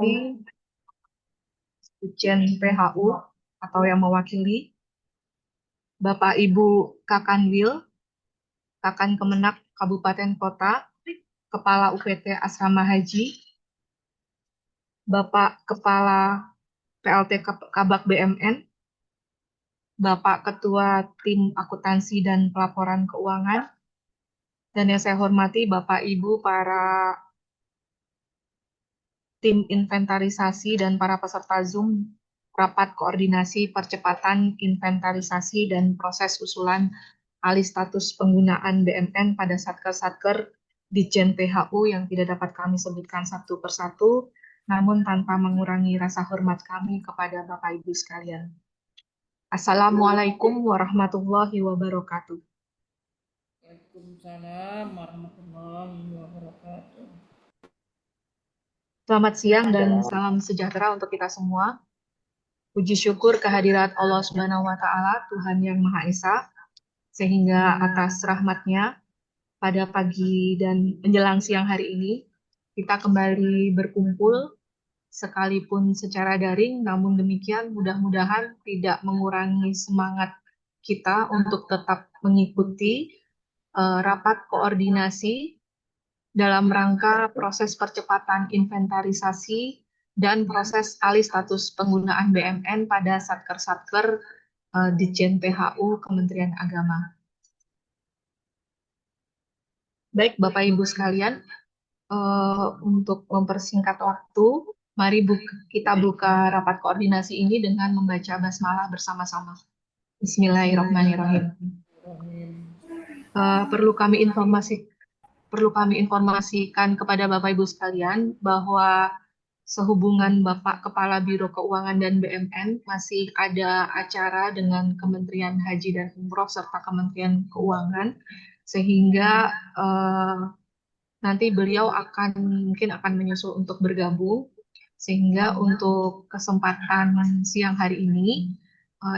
hormati Dirjen PHU atau yang mewakili, Bapak Ibu Kakanwil, Kakan Kemenak Kabupaten Kota, Kepala UPT Asrama Haji, Bapak Kepala PLT Kabak BMN, Bapak Ketua Tim Akuntansi dan Pelaporan Keuangan, dan yang saya hormati Bapak Ibu para tim inventarisasi dan para peserta Zoom rapat koordinasi percepatan inventarisasi dan proses usulan alih status penggunaan BMN pada Satker-Satker Ditjen PHU yang tidak dapat kami sebutkan satu persatu, namun tanpa mengurangi rasa hormat kami kepada Bapak Ibu sekalian. Assalamualaikum warahmatullahi wabarakatuh. Waalaikumsalam warahmatullahi wabarakatuh. Selamat siang dan salam sejahtera untuk kita semua. Puji syukur kehadirat Allah Subhanahu wa Ta'ala, Tuhan yang Maha Esa, sehingga atas rahmatnya pada pagi dan menjelang siang hari ini kita kembali berkumpul sekalipun secara daring, namun demikian mudah-mudahan tidak mengurangi semangat kita untuk tetap mengikuti rapat koordinasi dalam rangka proses percepatan inventarisasi dan proses alih status penggunaan BMN pada Satker-Satker Ditjen PHU Kementerian Agama. Baik, Bapak Ibu sekalian, untuk mempersingkat waktu, mari kita buka rapat koordinasi ini dengan membaca basmalah bersama-sama. Bismillahirrahmanirrahim. Perlu kami informasikan kepada Bapak Ibu sekalian bahwa sehubungan Bapak Kepala Biro Keuangan dan BMN masih ada acara dengan Kementerian Haji dan Umroh serta Kementerian Keuangan, sehingga nanti beliau mungkin akan menyusul untuk bergabung, sehingga untuk kesempatan siang hari ini,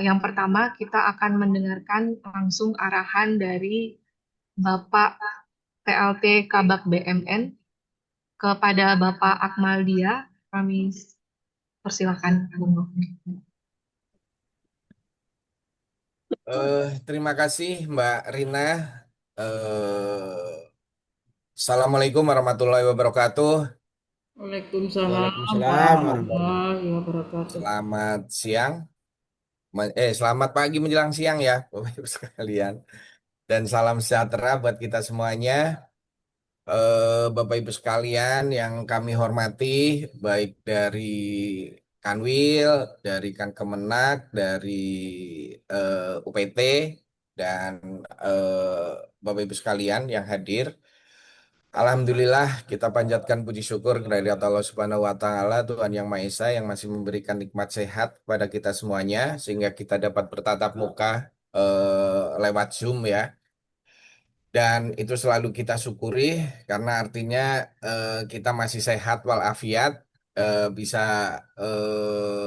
yang pertama kita akan mendengarkan langsung arahan dari Bapak PLT Kabak BMN kepada Bapak Akmaldia. Kami persilakan. Terima kasih Mbak Rina. Assalamualaikum warahmatullahi wabarakatuh. Waalaikumsalam Waalaikumsalam warahmatullahi wabarakatuh. Selamat siang. Selamat pagi menjelang siang ya, Bapak Ibu sekalian. Dan salam sejahtera buat kita semuanya. Bapak Ibu sekalian yang kami hormati, baik dari Kanwil, dari Kemenak, dari UPT, dan Bapak Ibu sekalian yang hadir. Alhamdulillah kita panjatkan puji syukur kehadirat Allah Subhanahu wa Ta'ala, Tuhan Yang Maha Esa yang masih memberikan nikmat sehat kepada kita semuanya sehingga kita dapat bertatap muka lewat Zoom ya. Dan itu selalu kita syukuri karena artinya kita masih sehat walafiat, bisa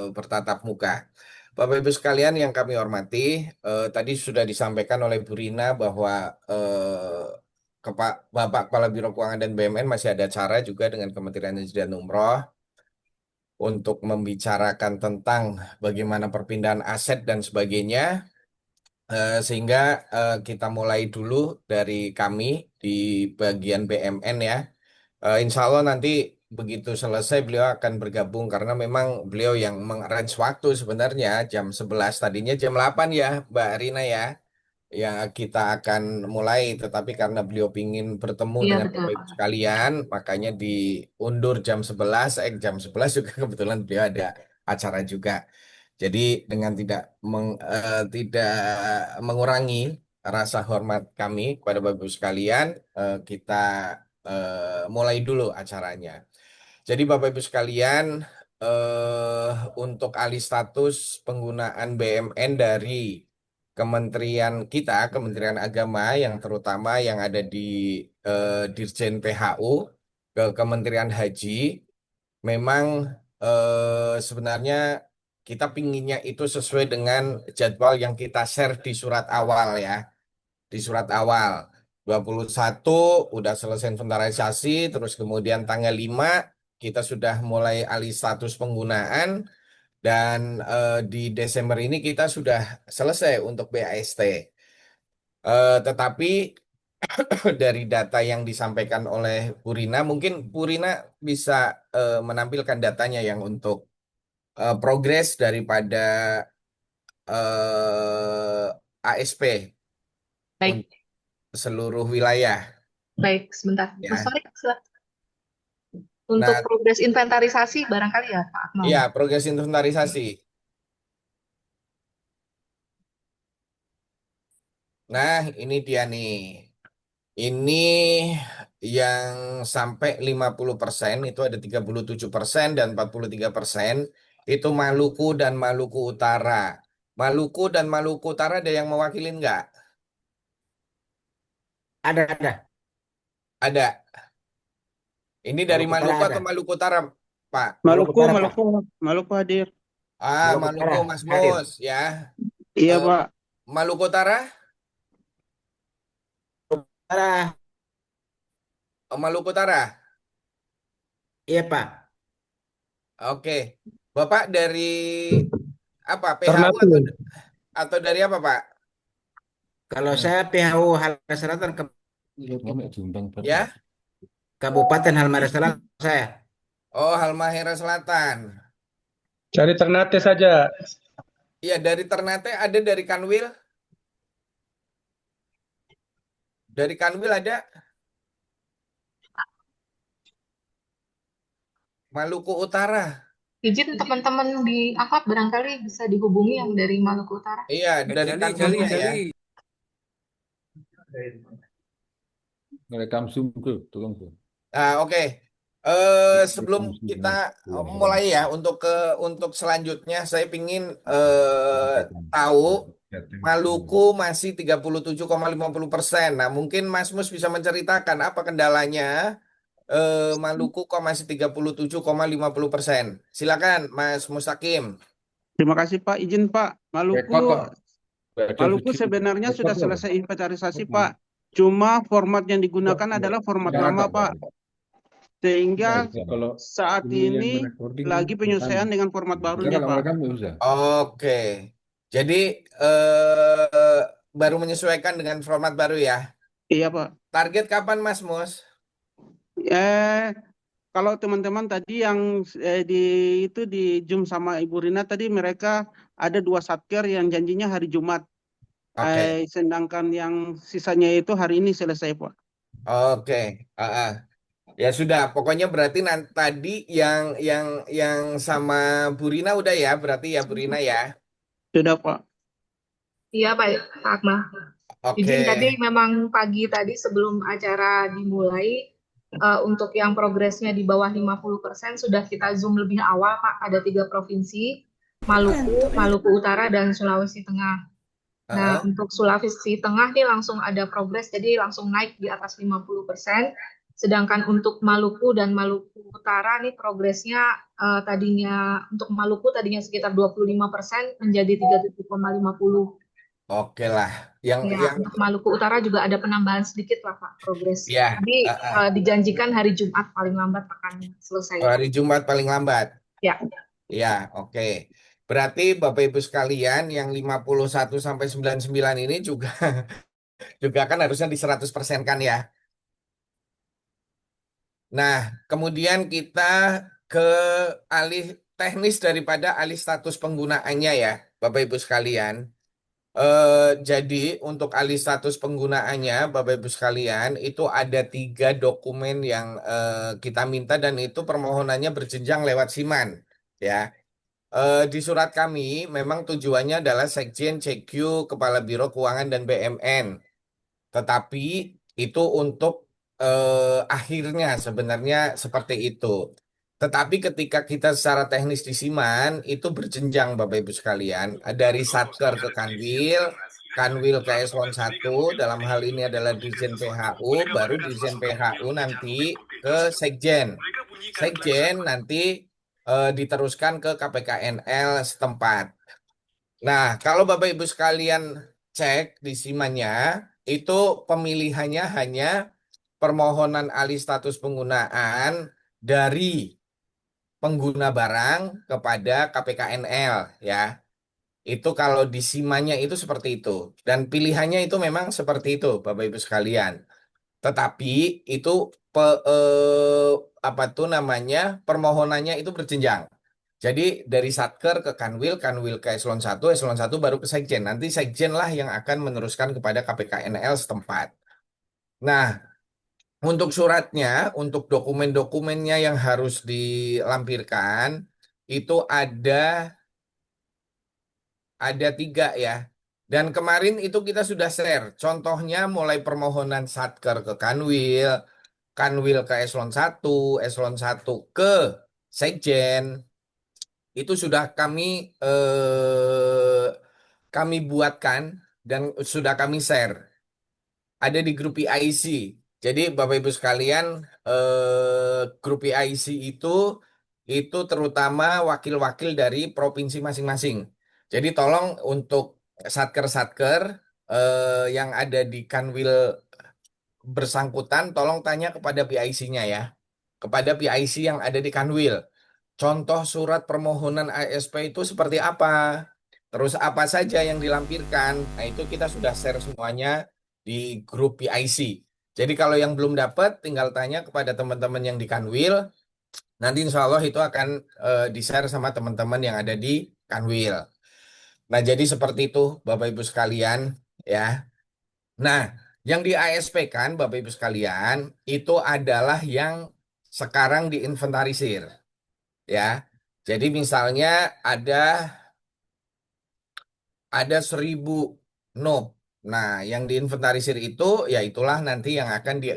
bertatap muka. Bapak Ibu sekalian yang kami hormati, tadi sudah disampaikan oleh Bu Rina bahwa Bapak Kepala Biro Keuangan dan BUMN masih ada acara juga dengan Kementerian Haji dan Umroh untuk membicarakan tentang bagaimana perpindahan aset dan sebagainya. Sehingga kita mulai dulu dari kami di bagian BMN ya. Insya Allah nanti begitu selesai beliau akan bergabung karena memang beliau yang mengarrange waktu sebenarnya jam 11 tadinya jam 8 ya Mbak Rina ya. Yang kita akan mulai, tetapi karena beliau ingin bertemu Iya, dengan betul, Bapak Ibu Pak. sekalian, makanya diundur jam 11 juga kebetulan beliau ada acara juga. Jadi dengan tidak mengurangi rasa hormat kami kepada Bapak Ibu sekalian, kita mulai dulu acaranya. Jadi Bapak Ibu sekalian, untuk alih status penggunaan BMN dari Kementerian kita, Kementerian Agama yang terutama yang ada di Dirjen PHU ke Kementerian Haji, memang sebenarnya kita pinginnya itu sesuai dengan jadwal yang kita share di surat awal ya. Di surat awal 21 udah selesai inventarisasi, terus kemudian tanggal 5 kita sudah mulai alih status penggunaan dan di Desember ini kita sudah selesai untuk BAST. Tetapi dari data yang disampaikan oleh Purina, mungkin Purina bisa menampilkan datanya yang untuk progres daripada ASP Baik, untuk seluruh wilayah baik, sebentar. Mas ya. Farid, silakan. Untuk Nah, progres inventarisasi barangkali ya, Pak Akmal. ya progres inventarisasi. Nah, ini dia nih. Ini yang sampai 50% itu ada 37% dan 43% itu Maluku dan Maluku Utara. Maluku dan Maluku Utara ada yang mewakilin nggak? Ada. Ada. Ini dari Maluku Utara Maluku ada. atau Maluku Utara, Pak? Maluku Maluku, Utara, Pak. Maluku, Maluku hadir. Ah, Maluku Maluku Utara Mas hadir. Mus ya. Iya, Eh, Pak. Maluku Utara? Utara. Oh, Maluku Utara. Iya, Pak. Oke. Bapak dari apa? PHU Ternate. atau dari apa, Pak? Kalau saya PHU Halmahera Selatan Ya? Kabupaten Halmahera Selatan saya. Oh, Halmahera Selatan. Cari Ternate saja. Iya, dari Ternate ada, dari Kanwil. Dari Kanwil ada. Maluku Utara. Izin teman-teman di akap barangkali bisa dihubungi yang dari Maluku Utara. Iya, dari Kanwilnya ya. Ngerekam Zoom tuh, tolong tuh. Nah, oke. Sebelum Ngerekam Zoom kita yang belum. mulai ya untuk selanjutnya saya ingin tahu Maluku masih 37,50%. Nah, mungkin Mas Mus bisa menceritakan apa kendalanya Maluku kok masih 37,50%. Silakan Mas Mustaqim. Terima kasih, Pak. Izin, Pak. Rekod kok. Maluku sebenarnya sudah selesai inventarisasi, Pak. Cuma format yang digunakan adalah format lama, Pak. Sehingga Kalau saat ini lagi penyesuaian dengan format barunya, kalau Pak. mereka nggak usah. Oke. Jadi baru menyesuaikan dengan format baru ya. Iya, Pak. Target kapan Mas Mus? Kalau teman-teman tadi yang di Zoom sama Ibu Rina tadi mereka ada 2 satker yang janjinya hari Jumat. Oke. Sedangkan yang sisanya itu hari ini selesai, Pak. Oke. Ya sudah, pokoknya berarti nanti tadi yang sama Burina udah ya, berarti ya Burina ya. Sudah, Pak. Iya, Pak Akmal. Oke. Izin tadi memang pagi tadi sebelum acara dimulai untuk yang progresnya di bawah 50% sudah kita zoom lebih awal, Pak. Ada 3 provinsi, Maluku, Maluku Utara, dan Sulawesi Tengah. Nah, Heeh. untuk Sulawesi Tengah nih langsung ada progres, jadi langsung naik di atas 50%. Sedangkan untuk Maluku dan Maluku Utara nih progresnya tadinya untuk Maluku tadinya sekitar 25% menjadi 37,50. Oke lah. Yang Ya, yang untuk Maluku Utara juga ada penambahan sedikit lah Pak progres. ya, Jadi dijanjikan hari Jumat paling lambat akan selesai. hari Jumat paling lambat. Ya, Ya, oke. Berarti Bapak Ibu sekalian yang 51 sampai 99 ini juga juga kan harusnya di 100% kan ya. Nah, kemudian kita ke alih teknis daripada alih status penggunaannya ya, Bapak Ibu sekalian. Jadi untuk alih status penggunaannya, Bapak Ibu sekalian, itu ada 3 dokumen yang kita minta dan itu permohonannya berjenjang lewat Siman, ya. Di surat kami memang tujuannya adalah Sekjen, CQ, Kepala Biro Keuangan dan BMN. Tetapi itu untuk akhirnya sebenarnya seperti itu. Tetapi ketika kita secara teknis di Siman itu berjenjang Bapak Ibu sekalian. Dari Satker ke Kanwil, Kanwil ke Eselon 1, dalam hal ini adalah Dirjen PHU, baru Dirjen PHU nanti ke Sekjen. Sekjen nanti diteruskan ke KPKNL setempat. Nah, kalau Bapak Ibu sekalian cek di Simannya, itu pemilihannya hanya permohonan alih status penggunaan dari pengguna barang kepada KPKNL ya. Itu kalau di SIMA-nya itu seperti itu. Dan pilihannya itu memang seperti itu, Bapak Ibu sekalian. Tetapi itu apa tuh namanya permohonannya itu berjenjang. Jadi dari Satker ke Kanwil, Kanwil ke Eselon 1 baru ke Sekjen. Nanti Sekjen lah yang akan meneruskan kepada KPKNL setempat. Nah, untuk suratnya, untuk dokumen-dokumennya yang harus dilampirkan, itu ada 3 ya. Dan kemarin itu kita sudah share. Contohnya mulai permohonan Satker ke Kanwil, Kanwil ke Eselon 1 ke Sekjen. Itu sudah kami buatkan dan sudah kami share. Ada di grup PIC. Jadi Bapak Ibu sekalian, grup PIC itu terutama wakil-wakil dari provinsi masing-masing. Jadi tolong untuk satker-satker yang ada di Kanwil bersangkutan, tolong tanya kepada PIC-nya ya, kepada PIC yang ada di Kanwil. Contoh surat permohonan ASP itu seperti apa? Terus apa saja yang dilampirkan? Nah, itu kita sudah share semuanya di grup PIC. Jadi kalau yang belum dapat, tinggal tanya kepada teman-teman yang di Kanwil. Nanti insya Allah itu akan di-share sama teman-teman yang ada di Kanwil. Nah, jadi seperti itu Bapak Ibu sekalian ya. Nah, yang di ASP kan Bapak Ibu sekalian, itu adalah yang sekarang diinventarisir ya. Jadi misalnya ada 1.000 no. Nah, yang diinventarisir itu ya itulah nanti yang akan di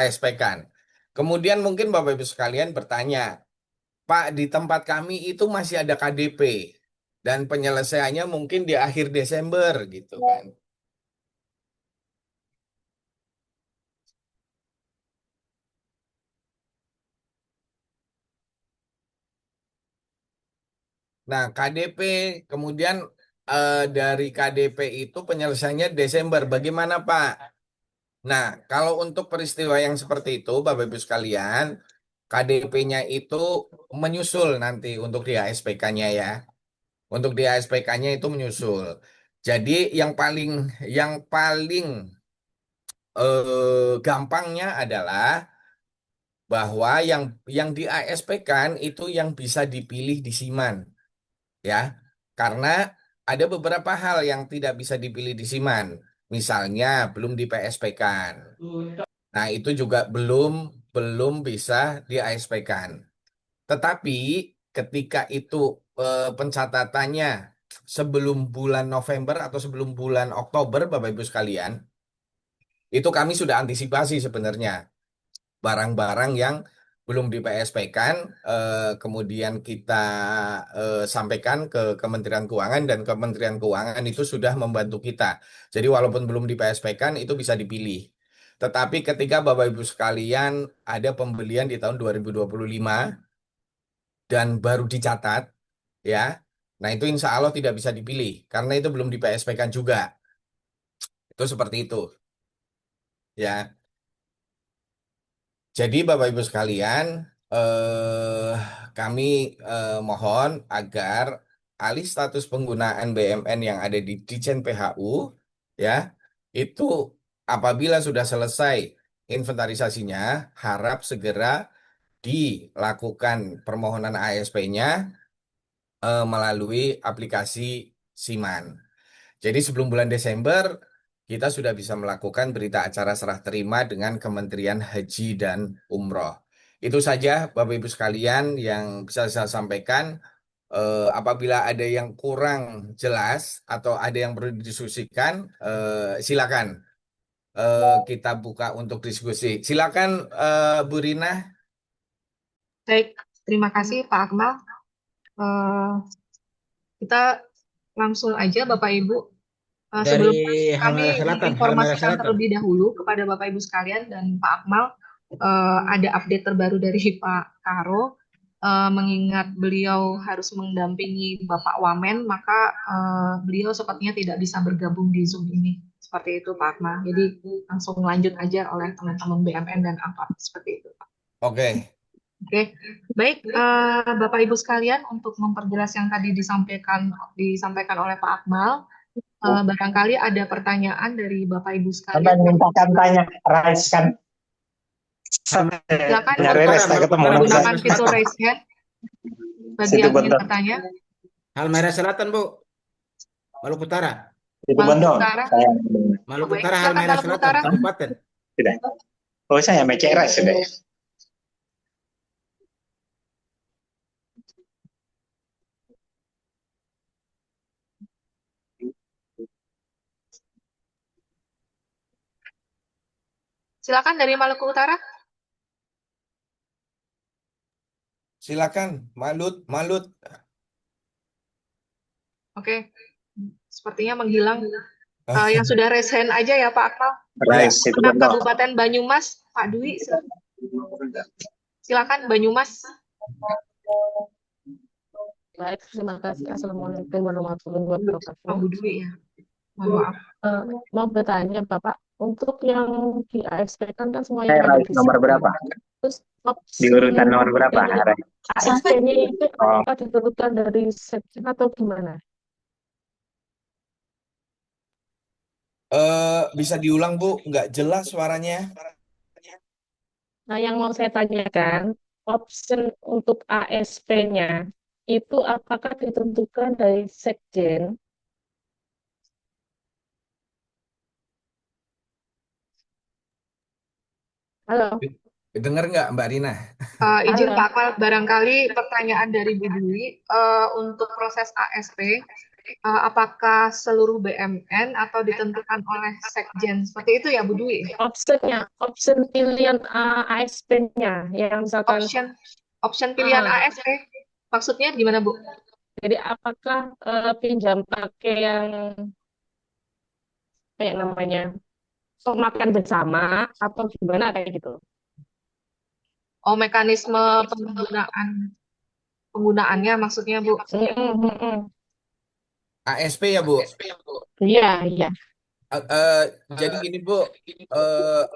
ASP-kan. Kemudian mungkin Bapak Ibu sekalian bertanya, Pak, di tempat kami itu masih ada KDP dan penyelesaiannya mungkin di akhir Desember gitu kan. Nah, KDP kemudian dari KDP itu penyelesaiannya Desember. Bagaimana, Pak? Nah, kalau untuk peristiwa yang seperti itu, Bapak Ibu sekalian, KDP-nya itu menyusul nanti untuk di ASPK-nya ya. Untuk di ASPK-nya itu menyusul. Jadi yang paling gampangnya adalah bahwa yang di ASP-kan itu yang bisa dipilih di Siman ya. Karena ada beberapa hal yang tidak bisa dipilih di Siman. Misalnya belum di PSP-kan. Nah, itu juga belum belum bisa di ASP-kan. Tetapi ketika itu pencatatannya sebelum bulan November atau sebelum bulan Oktober, Bapak Ibu sekalian, itu kami sudah antisipasi sebenarnya barang-barang yang belum di PSP-kan, kemudian kita sampaikan ke Kementerian Keuangan dan Kementerian Keuangan itu sudah membantu kita. Jadi walaupun belum di PSP-kan itu bisa dipilih. Tetapi ketika Bapak Ibu sekalian ada pembelian di tahun 2025 dan baru dicatat, ya, nah itu insya Allah tidak bisa dipilih karena itu belum di PSP-kan juga. Itu seperti itu, ya. Jadi Bapak Ibu sekalian, eh, kami mohon agar alih status penggunaan BMN yang ada di Ditjen PHU, ya, itu apabila sudah selesai inventarisasinya, harap segera dilakukan permohonan ASP-nya melalui aplikasi Siman. Jadi sebelum bulan Desember, kita sudah bisa melakukan berita acara serah terima dengan Kementerian Haji dan Umroh. Itu saja Bapak Ibu sekalian yang bisa saya sampaikan. Apabila ada yang kurang jelas atau ada yang perlu didiskusikan, silakan kita buka untuk diskusi. Silakan Bu Rina. Baik, terima kasih Pak Akmal. Eh, kita langsung aja Bapak Ibu. Dari Sebelumnya kami Halmahera Selatan, Halmahera informasikan Selatan. terlebih dahulu kepada Bapak Ibu sekalian dan Pak Akmal, ada update terbaru dari Pak Karo. Mengingat beliau harus mendampingi Bapak Wamen, maka beliau sepertinya tidak bisa bergabung di Zoom ini. Seperti itu Pak Akmal. Jadi langsung lanjut aja oleh teman-teman BMN dan APAP. Seperti itu Pak. Oke. Oke, baik Bapak Ibu sekalian, untuk memperjelas yang tadi disampaikan oleh Pak Akmal, barangkali ada pertanyaan dari Bapak Ibu sekalian. mintakan tanya, raise kan. Silakan Nyari untuk rest, tak ketemu. menggunakan fitur raise hand bagi Situ yang ingin bentar. bertanya. Halmahera Selatan, Bu. Maluku Utara. Itu Maluku Bondo. Utara. Saya Maluku Baik, Utara, silakan Halmahera Maluku Selatan, Utara. kabupaten. tidak. Oh, saya make rice sudah. Silakan dari Maluku Utara. Silakan, Malut. Oke, sepertinya menghilang. Yang sudah raise hand aja ya Pak Akmal. Rice itu Untuk Bondo. Kabupaten Banyumas, Pak Dwi, silakan Banyumas. Baik, terima kasih. Assalamualaikum warahmatullahi wabarakatuh. Pak Dwi ya. Mohon maaf. Mau bertanya Bapak, untuk yang di ASP kan semuanya Saya ada rice di nomor sini. berapa? Terus Di urutan nomor berapa? ASP-nya itu Oh. apakah ditentukan dari sekjen atau gimana? Bisa diulang, Bu? Nggak jelas suaranya. Nah, yang mau saya tanyakan, option untuk ASP-nya itu apakah ditentukan dari sekjen? Halo, Dengar nggak, Mbak Rina? Izin Halo. Pak Akmal, barangkali pertanyaan dari Bu Dwi, untuk proses ASP, apakah seluruh BMN atau ditentukan oleh sekjen? Seperti itu ya Bu Dwi? option pilihan ASP-nya yang misalkan Option pilihan ASP, maksudnya gimana Bu? jadi apakah pinjam pakai yang kayak namanya makan bersama atau gimana kayak gitu? Oh, mekanisme penggunaannya maksudnya Bu? ASP ya, Bu? Iya, iya. Jadi gini, Bu,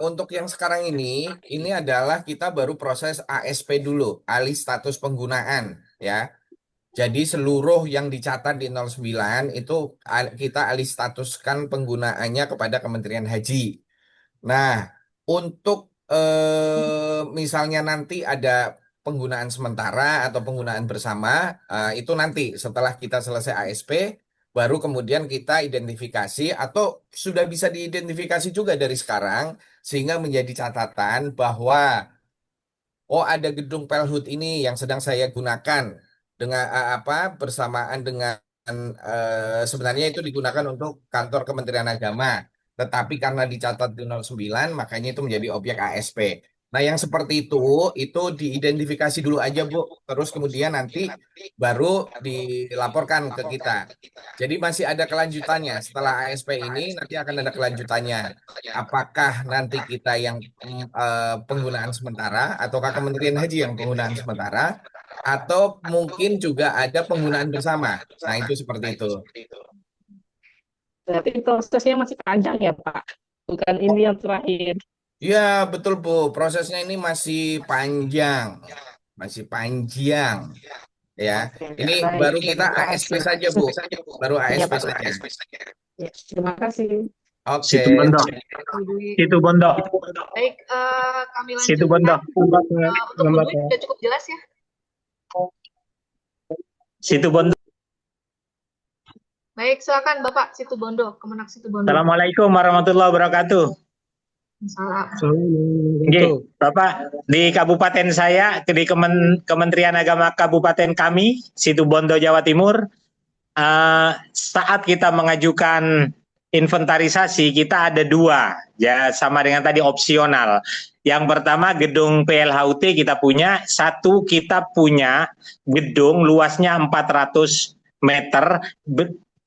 untuk yang sekarang ini adalah kita baru proses ASP dulu, alih status penggunaan, ya. Jadi seluruh yang dicatat di 09 itu kita alih statuskan penggunaannya kepada Kementerian Haji. Nah, untuk misalnya nanti ada penggunaan sementara atau penggunaan bersama, itu nanti setelah kita selesai ASP, baru kemudian kita identifikasi atau sudah bisa diidentifikasi juga dari sekarang, sehingga menjadi catatan bahwa oh, ada gedung Pelhut ini yang sedang saya gunakan dengan bersamaan dengan sebenarnya itu digunakan untuk kantor Kementerian Agama. Tetapi karena dicatat di 09 makanya itu menjadi objek ASP. Nah, yang seperti itu diidentifikasi dulu aja, Bu. Terus kemudian nanti baru dilaporkan ke kita. Jadi masih ada kelanjutannya. Setelah ASP ini nanti akan ada kelanjutannya. Apakah nanti kita yang penggunaan sementara ataukah Kementerian Haji yang penggunaan sementara atau mungkin juga ada penggunaan bersama. Nah, itu seperti itu. Berarti prosesnya masih panjang ya, Pak? Bukan ini yang terakhir. Ya, betul, Bu. Prosesnya ini masih panjang. Masih panjang. Ya, ini Baik, baru kita terima ASP kasih. saja, Bu. Baru Iya, ASP Pak. saja. Ya, terima kasih. Oke. Situ Bondo. Bu Dwi. Situ Bondo. Baik, kami Situ lanjutkan. Bondo. Untuk Bu Dwi sudah cukup jelas ya? Situ Bondo. Baik, silakan Bapak Situbondo, Kemenak Situbondo. Assalamualaikum warahmatullahi wabarakatuh. Salam. Oke, Bapak, di kabupaten saya, di Kementerian Agama Kabupaten kami, Situbondo, Jawa Timur, saat kita mengajukan inventarisasi, kita ada dua, ya sama dengan tadi opsional. Yang pertama gedung PLHUT kita punya, satu kita punya gedung luasnya 400 meter,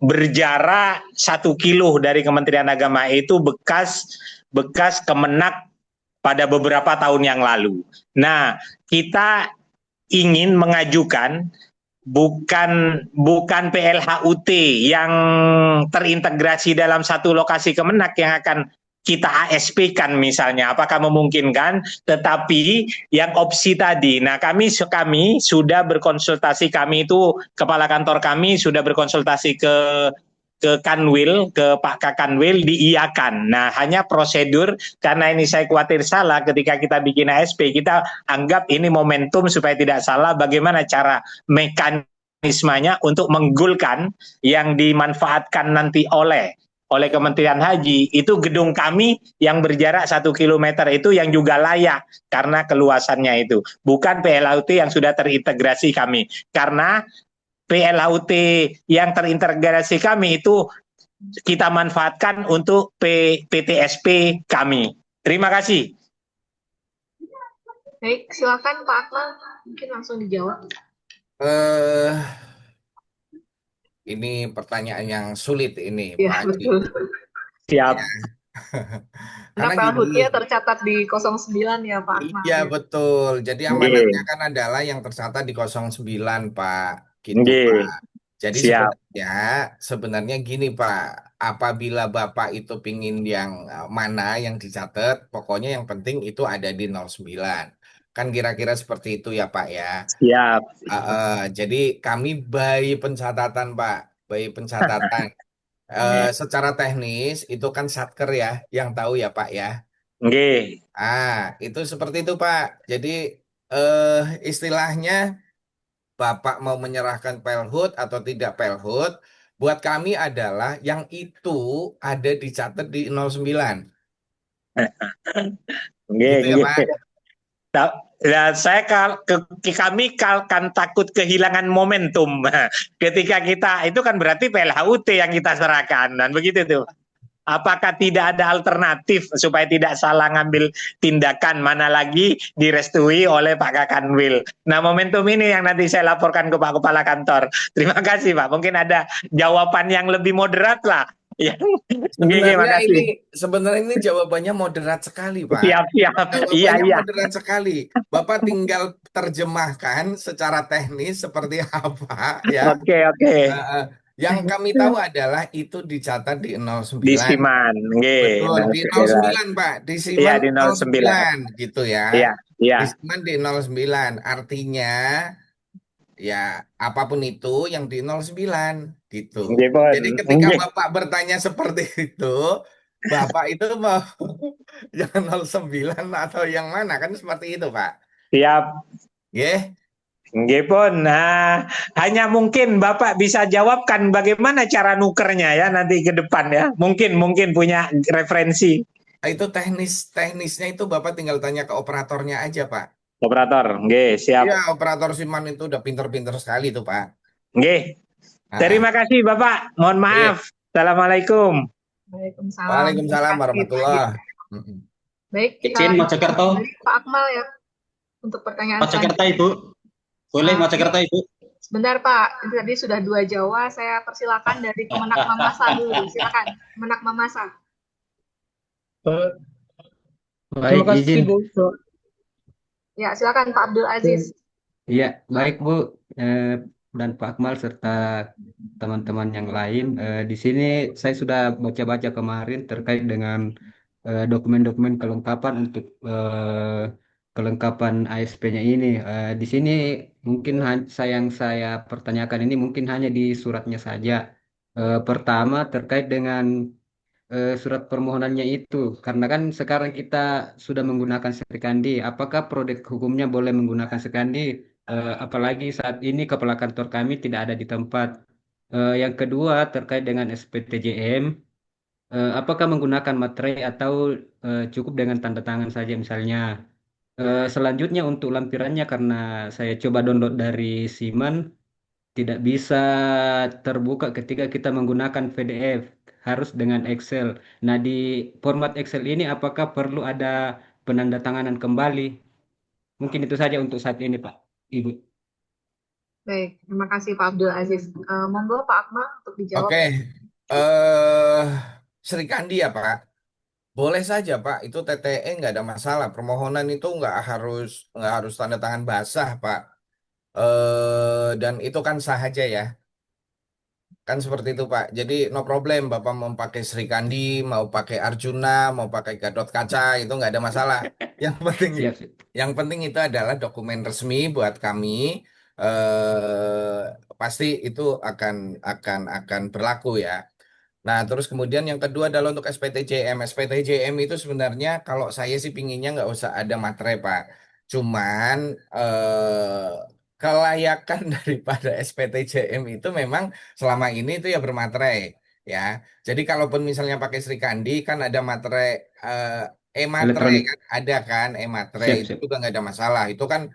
berjarak 1 kilo dari Kementerian Agama, itu bekas Kemenak pada beberapa tahun yang lalu. Nah, kita ingin mengajukan bukan PLHUT yang terintegrasi dalam satu lokasi Kemenak yang akan kita ASP-kan misalnya, apakah memungkinkan? Tetapi yang opsi tadi, nah kami sudah berkonsultasi, kami itu kepala kantor kami sudah berkonsultasi ke Kanwil, ke Pak Kakanwil, diiyakan. Nah, hanya prosedur, karena ini saya khawatir salah ketika kita bikin ASP, kita anggap ini momentum supaya tidak salah, bagaimana cara mekanismenya untuk menggulkan yang dimanfaatkan nanti oleh Kementerian Haji, itu gedung kami yang berjarak 1 kilometer itu yang juga layak karena keluasannya itu. Bukan PLAUT yang sudah terintegrasi kami. Karena PLAUT yang terintegrasi kami itu kita manfaatkan untuk PTSP kami. Terima kasih. Baik, silakan Pak Akmal, mungkin langsung dijawab. Eh, ini pertanyaan yang sulit ini, Ya, Pak Haji. betul. Siap. Karena Karena PLHUT-nya gini, tercatat di 09 ya Pak Akmal. iya Ya. betul. Jadi amanatnya kan adalah yang tercatat di 09, Pak. Gitu, Pak. Jadi Siap. sebenarnya gini, Pak. Apabila Bapak itu pingin yang mana yang dicatat, pokoknya yang penting itu ada di 09. Kan kira-kira seperti itu ya, Pak ya. Siap. Jadi kami by pencatatan, Pak. By pencatatan. Secara teknis itu kan Satker ya, yang tahu ya, Pak ya. Nggih. Itu seperti itu, Pak. Jadi eh istilahnya Bapak mau menyerahkan pelhut atau tidak pelhut, buat kami adalah yang itu ada dicatat di 09. Nggih, Gitu ya, nggih. Pak. Ya, kami kan takut kehilangan momentum ketika kita itu kan berarti PLHUT yang kita serahkan dan begitu tuh. Apakah tidak ada alternatif supaya tidak salah ngambil tindakan, mana lagi direstui oleh Pak Kakanwil. Nah, momentum ini yang nanti saya laporkan ke Pak Kepala Kantor. Terima kasih, Pak. Mungkin ada jawaban yang lebih moderat lah. Ya, Sebenarnya ini jawabannya moderat sekali, Pak. Siap. Jawabannya Iya. moderat sekali. Bapak tinggal terjemahkan secara teknis seperti apa ya. Oke. Yang kami tahu adalah itu dicatat di 09. Di Siman. Betul, di 09, Pak. Di Iya, Siman di 09. 09 gitu ya. Iya. Di Siman di 09. Artinya ya apapun itu yang di 09 gitu. Jadi ketika Bapak bertanya seperti itu, Bapak itu mau yang 09 atau yang mana, kan seperti itu, Pak. Siap. Yeah. Nggih pun. Nah, hanya mungkin Bapak bisa jawabkan bagaimana cara nukernya ya nanti ke depan ya. Mungkin punya referensi. Itu teknisnya itu Bapak tinggal tanya ke operatornya aja, Pak. Operator, nggih, siap. Iya, operator Siman itu udah pinter-pinter sekali tuh, Pak. Nggih. Terima kasih, Bapak. Mohon maaf. Assalamualaikum. Waalaikumsalam. Waalaikumsalam warahmatullahi. Baik, Izin Mojokerto. Pak Akmal ya untuk pertanyaan Mojokerto, Ibu. Boleh Mojokerto, Ibu. Sebentar, Pak. Ini tadi sudah 2 Jawa. Saya persilakan dari Kemenak Mamasa dulu. Silakan, Kemenak Mamasa. Baik, izin. Bu. Ya, silakan Pak Abdul Aziz. Iya, baik Bu dan Pak Akmal serta teman-teman yang lain. Di sini saya sudah baca-baca kemarin terkait dengan dokumen-dokumen kelengkapan untuk kelengkapan ASP-nya ini. Di sini mungkin yang saya pertanyakan ini mungkin hanya di suratnya saja. Pertama terkait dengan surat permohonannya itu, karena kan sekarang kita sudah menggunakan Serikandi. Apakah produk hukumnya boleh menggunakan Serikandi? Apalagi saat ini kepala kantor kami tidak ada di tempat. Yang kedua terkait dengan SPTJM, apakah menggunakan materai atau cukup dengan tanda tangan saja misalnya? Selanjutnya untuk lampirannya, karena saya coba download dari Siman, tidak bisa terbuka ketika kita menggunakan PDF, harus dengan Excel. Nah, di format Excel ini apakah perlu ada penandatanganan kembali? Mungkin itu saja untuk saat ini, Pak, Ibu. Baik, terima kasih Pak Abdul Aziz. Monggo Pak Akmal untuk dijawab. Oke. Serikandi ya, Pak. Boleh saja, Pak. Itu TTE nggak ada masalah. Permohonan itu nggak harus tanda tangan basah, Pak. Dan itu kan sah aja ya. Kan seperti itu Pak. Jadi no problem, Bapak mau pakai Sri Kandi, mau pakai Arjuna, mau pakai Gatot Kaca, itu nggak ada masalah. Yang penting, Siap, siap. yang penting itu adalah dokumen resmi buat kami. Pasti itu akan berlaku ya. Nah, terus kemudian yang kedua adalah untuk SPTJM. SPTJM itu sebenarnya kalau saya sih pinginnya nggak usah ada materai, Pak. Cuman kelayakan daripada SPTJM itu memang selama ini itu ya bermaterai, ya. Jadi kalaupun misalnya pakai Sri Kandi kan ada materai e-materai Elektronik. kan ada kan e-materai Siap, itu siap. juga nggak ada masalah. Itu kan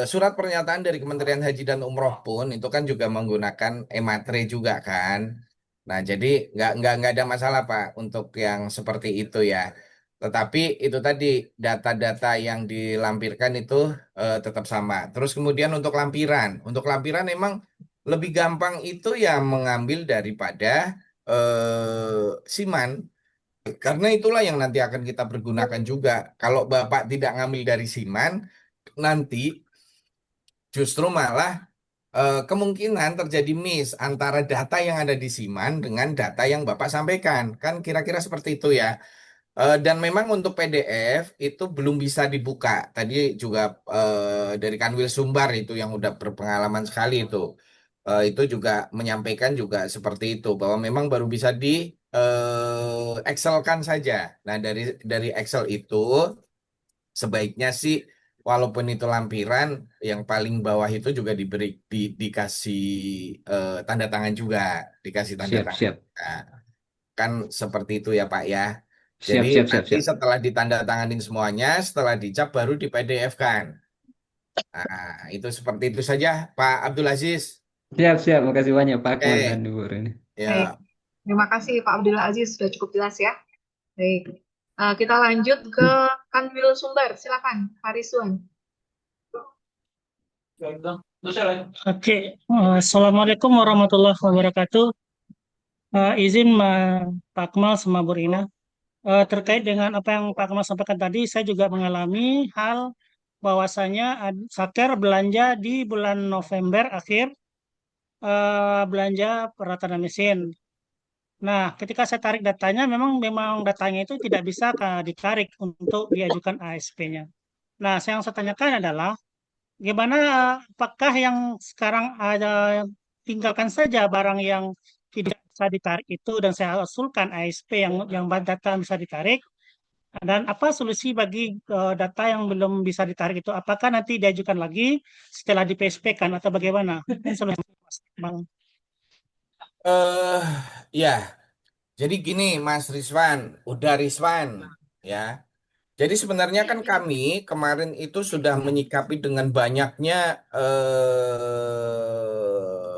surat pernyataan dari Kementerian Haji dan Umroh pun itu kan juga menggunakan e-materai juga kan. Nah, jadi nggak ada masalah Pak untuk yang seperti itu ya. Tetapi itu tadi data-data yang dilampirkan itu tetap sama. Terus kemudian untuk lampiran emang lebih gampang itu ya mengambil daripada SIMAN. Karena itulah yang nanti akan kita pergunakan juga. Kalau Bapak tidak ngambil dari SIMAN, nanti justru malah kemungkinan terjadi miss antara data yang ada di Siman dengan data yang Bapak sampaikan. Kan kira-kira seperti itu ya. Dan memang untuk PDF itu belum bisa dibuka. Tadi juga dari Kanwil Sumbar itu yang udah berpengalaman sekali itu juga menyampaikan juga seperti itu bahwa memang baru bisa di Excel-kan saja. Nah, dari Excel itu sebaiknya sih walaupun itu lampiran yang paling bawah itu juga dikasih tanda tangan juga, dikasih tanda Siap, tangan. siap. Nah, kan seperti itu ya Pak ya. Siap, Jadi siap, siap, nanti siap. setelah ditanda tanganin semuanya, setelah dicap baru di PDF-kan. Nah, itu seperti itu saja Pak Abdul Aziz. Siap, siap. Makasih banyak Pak Akmal dan Oke, Bu ini. Baik, ya. terima kasih Pak Abdul Aziz sudah cukup jelas ya. Baik, kita lanjut ke Kanwil Sumbar. Silakan, Pak Rizwan. Oke, Assalamualaikum warahmatullahi wabarakatuh. Izin Pak Akmal sama Bu Rina. Terkait dengan apa yang Pak Akmal sampaikan tadi, saya juga mengalami hal bahwasanya Saker belanja di bulan November akhir belanja peralatan mesin. Nah, ketika saya tarik datanya, memang datanya itu tidak bisa ditarik untuk diajukan ASP-nya. Nah, yang saya tanyakan adalah gimana, apakah yang sekarang ada tinggalkan saja barang yang tidak bisa ditarik itu dan saya usulkan ASP yang data bisa ditarik, dan apa solusi bagi data yang belum bisa ditarik itu? Apakah nanti diajukan lagi setelah di PSP kan atau bagaimana? Ini solusi, Bang. Ya, jadi gini Mas Rizwan, udah Rizwan, ya. Jadi sebenarnya kan kami kemarin itu sudah menyikapi dengan banyaknya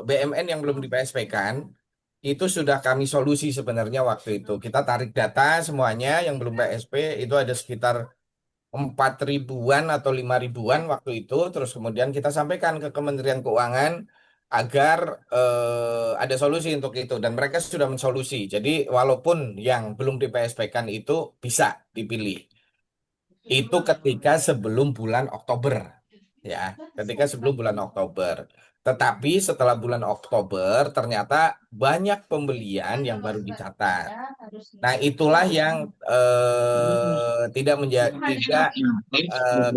BMN yang belum di PSP kan, itu sudah kami solusi sebenarnya waktu itu. Kita tarik data semuanya yang belum PSP itu ada sekitar 4 ribuan atau 5 ribuan waktu itu. Terus kemudian kita sampaikan ke Kementerian Keuangan agar ada solusi untuk itu dan mereka sudah mensolusi. Jadi walaupun yang belum di PSP kan itu bisa dipilih itu ketika sebelum bulan Oktober ya ketika sebelum bulan Oktober tetapi setelah bulan Oktober ternyata banyak pembelian yang baru dicatat. Nah itulah yang tidak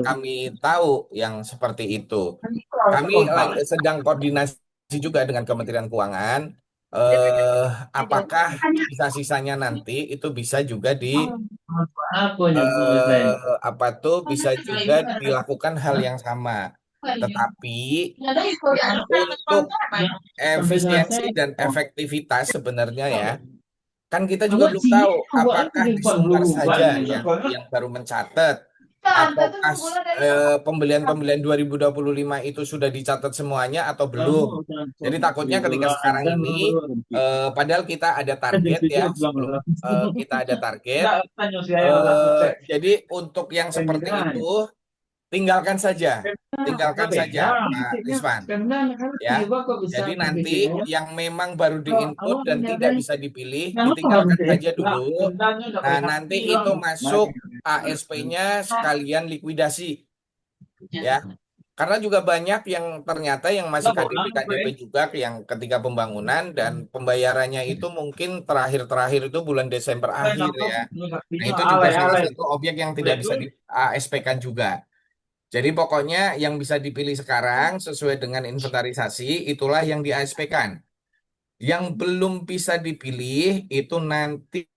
kami tahu yang seperti itu. Kami sedang koordinasi juga dengan Kementerian Keuangan eh, apakah sisa-sisanya nanti itu bisa juga apa tuh bisa juga dilakukan hal yang sama. Tetapi untuk efisiensi dan efektivitas sebenarnya ya, kan kita juga belum tahu apakah di Sumbar saja yang baru mencatat ataukah pembelian-pembelian 2025 itu sudah dicatat semuanya atau belum. Jadi takutnya ketika sekarang ini padahal kita ada target ya sebelum kita ada target. Jadi untuk yang seperti itu tinggalkan saja Pak Rizwan ya. Jadi nanti yang memang baru diinput dan tidak bisa dipilih ditinggalkan saja dulu. Nah nanti itu masuk ASP-nya sekalian likuidasi ya. Karena juga banyak yang ternyata yang masih KDP juga yang ketika pembangunan dan pembayarannya itu mungkin terakhir-terakhir itu bulan Desember akhir ya. Nah, itu juga salah satu objek yang tidak bisa di ASP-kan juga. Jadi pokoknya yang bisa dipilih sekarang sesuai dengan inventarisasi itulah yang di ASP-kan. Yang belum bisa dipilih itu nanti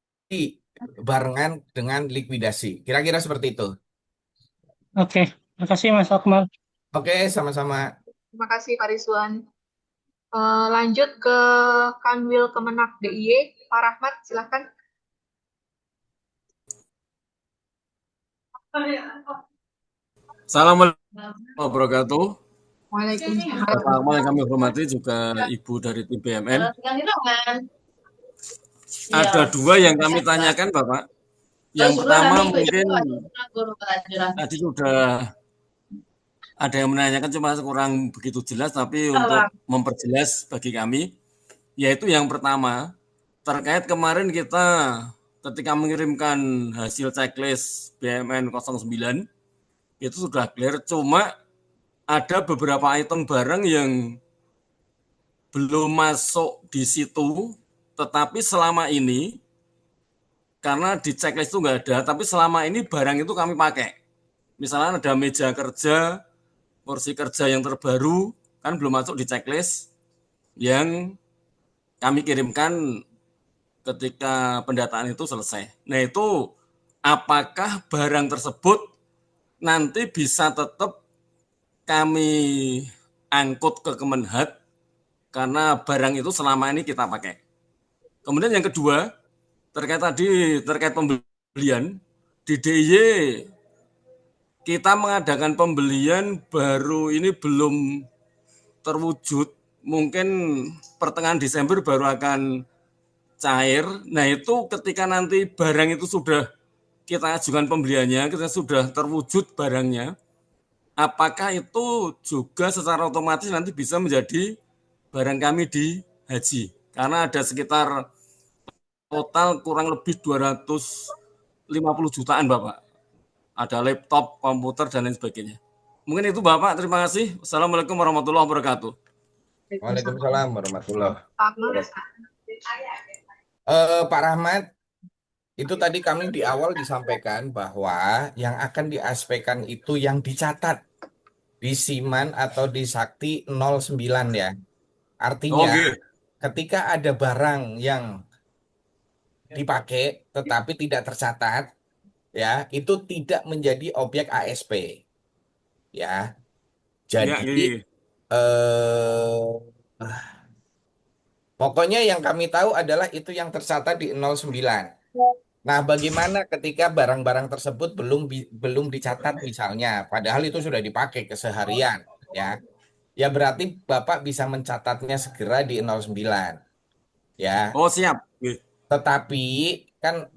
barengan dengan likuidasi. Kira-kira seperti itu. Oke, makasih Mas Akmal. Oke, sama-sama. Terima kasih Pak Rizwan. Lanjut ke Kanwil Kemenak DIY, Pak Rahmat, silakan. Assalamualaikum warahmatullahi wabarakatuh. Waalaikumsalam. Bapak Akmal yang kami hormati, juga Ibu dari tim BMN. Ada dua yang kami tanyakan, Bapak. Yang pertama mungkin tadi sudah ada yang menanyakan, cuma kurang begitu jelas, tapi untuk memperjelas bagi kami, yaitu yang pertama, terkait kemarin kita ketika mengirimkan hasil checklist BMN 09, itu sudah clear, cuma ada beberapa item barang yang belum masuk di situ, tetapi selama ini, karena di checklist itu nggak ada, tapi selama ini barang itu kami pakai. Misalnya ada meja kerja, kursi kerja yang terbaru, kan belum masuk di checklist yang kami kirimkan ketika pendataan itu selesai. Nah itu apakah barang tersebut nanti bisa tetap kami angkut ke Kemenhad karena barang itu selama ini kita pakai. Kemudian yang kedua, terkait pembelian, di DIY kita mengadakan pembelian baru ini belum terwujud, mungkin pertengahan Desember baru akan cair. Nah itu ketika nanti barang itu sudah kita ajukan pembeliannya, kita sudah terwujud barangnya, apakah itu juga secara otomatis nanti bisa menjadi barang kami di haji? Karena ada sekitar total kurang lebih 250 jutaan, Bapak. Ada laptop, komputer, dan lain sebagainya. Mungkin itu, Bapak. Terima kasih. Assalamualaikum warahmatullahi wabarakatuh. Waalaikumsalam warahmatullahi wabarakatuh. Pak Rahmat, itu tadi kami di awal disampaikan bahwa yang akan diaspekkan itu yang dicatat di Siman atau di Sakti 09 ya. Artinya ketika ada barang yang dipakai tetapi tidak tercatat, ya itu tidak menjadi objek ASP, ya. Jadi pokoknya yang kami tahu adalah itu yang tercatat di 09. Nah, bagaimana ketika barang-barang tersebut belum dicatat misalnya, padahal itu sudah dipakai keseharian, ya. Ya berarti Bapak bisa mencatatnya segera di 09, ya. Oh siap. Tetapi kan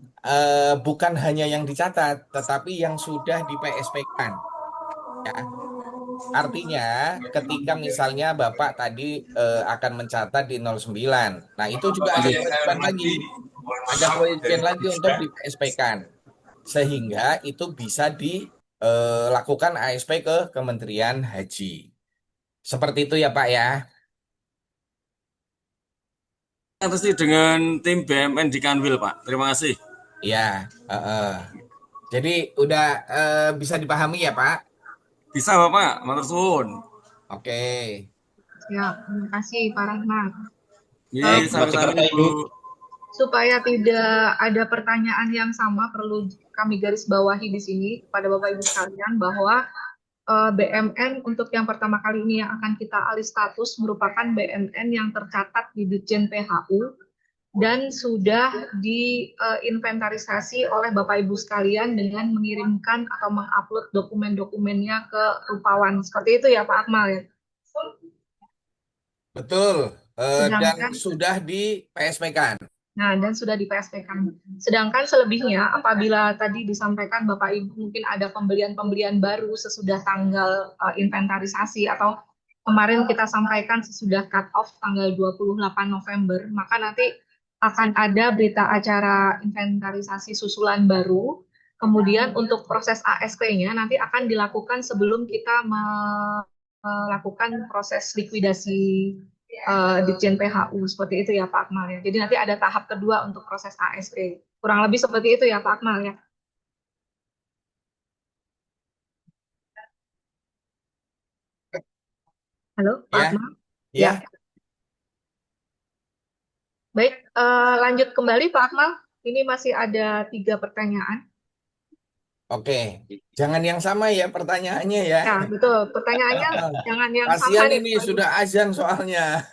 bukan hanya yang dicatat, tetapi yang sudah di PSP-kan. Ya. Artinya ketika misalnya Bapak tadi akan mencatat di 09, nah itu juga ada kewajiban lagi. Ada kewajiban lagi untuk di PSP-kan. Sehingga itu bisa dilakukan ASP ke Kementerian Haji. Seperti itu ya Pak ya. Atas dengan tim BMN di Kanwil, Pak. Terima kasih. Ya, jadi udah bisa dipahami ya Pak? Bisa Bapak, matur suwun. Oke. Ya, terima kasih Pak Rahmat. Iya, sama-sama Ibu. Supaya tidak ada pertanyaan yang sama, perlu kami garis bawahi di sini kepada Bapak Ibu sekalian bahwa BMN untuk yang pertama kali ini yang akan kita alih status merupakan BMN yang tercatat di Ditjen PHU dan sudah diinventarisasi oleh Bapak Ibu sekalian dengan mengirimkan atau mengupload dokumen-dokumennya ke Rupawan. Seperti itu ya Pak Akmal ya? Betul, dan sudah di PSP-kan. Nah, dan sudah di PSP-kan. Sedangkan selebihnya, apabila tadi disampaikan Bapak Ibu mungkin ada pembelian-pembelian baru sesudah tanggal inventarisasi atau kemarin kita sampaikan sesudah cut off tanggal 28 November, maka nanti akan ada berita acara inventarisasi susulan baru. Kemudian untuk proses ASP-nya nanti akan dilakukan sebelum kita melakukan proses likuidasi Ditjen PHU seperti itu ya Pak Akmal ya. Jadi nanti ada tahap kedua untuk proses ASP. Kurang lebih seperti itu ya Pak Akmal ya. Halo Pak Ya, Akmal. ya. Baik, lanjut kembali Pak Akmal. Ini masih ada 3 pertanyaan. Oke, jangan yang sama ya pertanyaannya ya. Ya, betul. Pertanyaannya jangan yang sama Kasihan nih. ini sudah azan soalnya.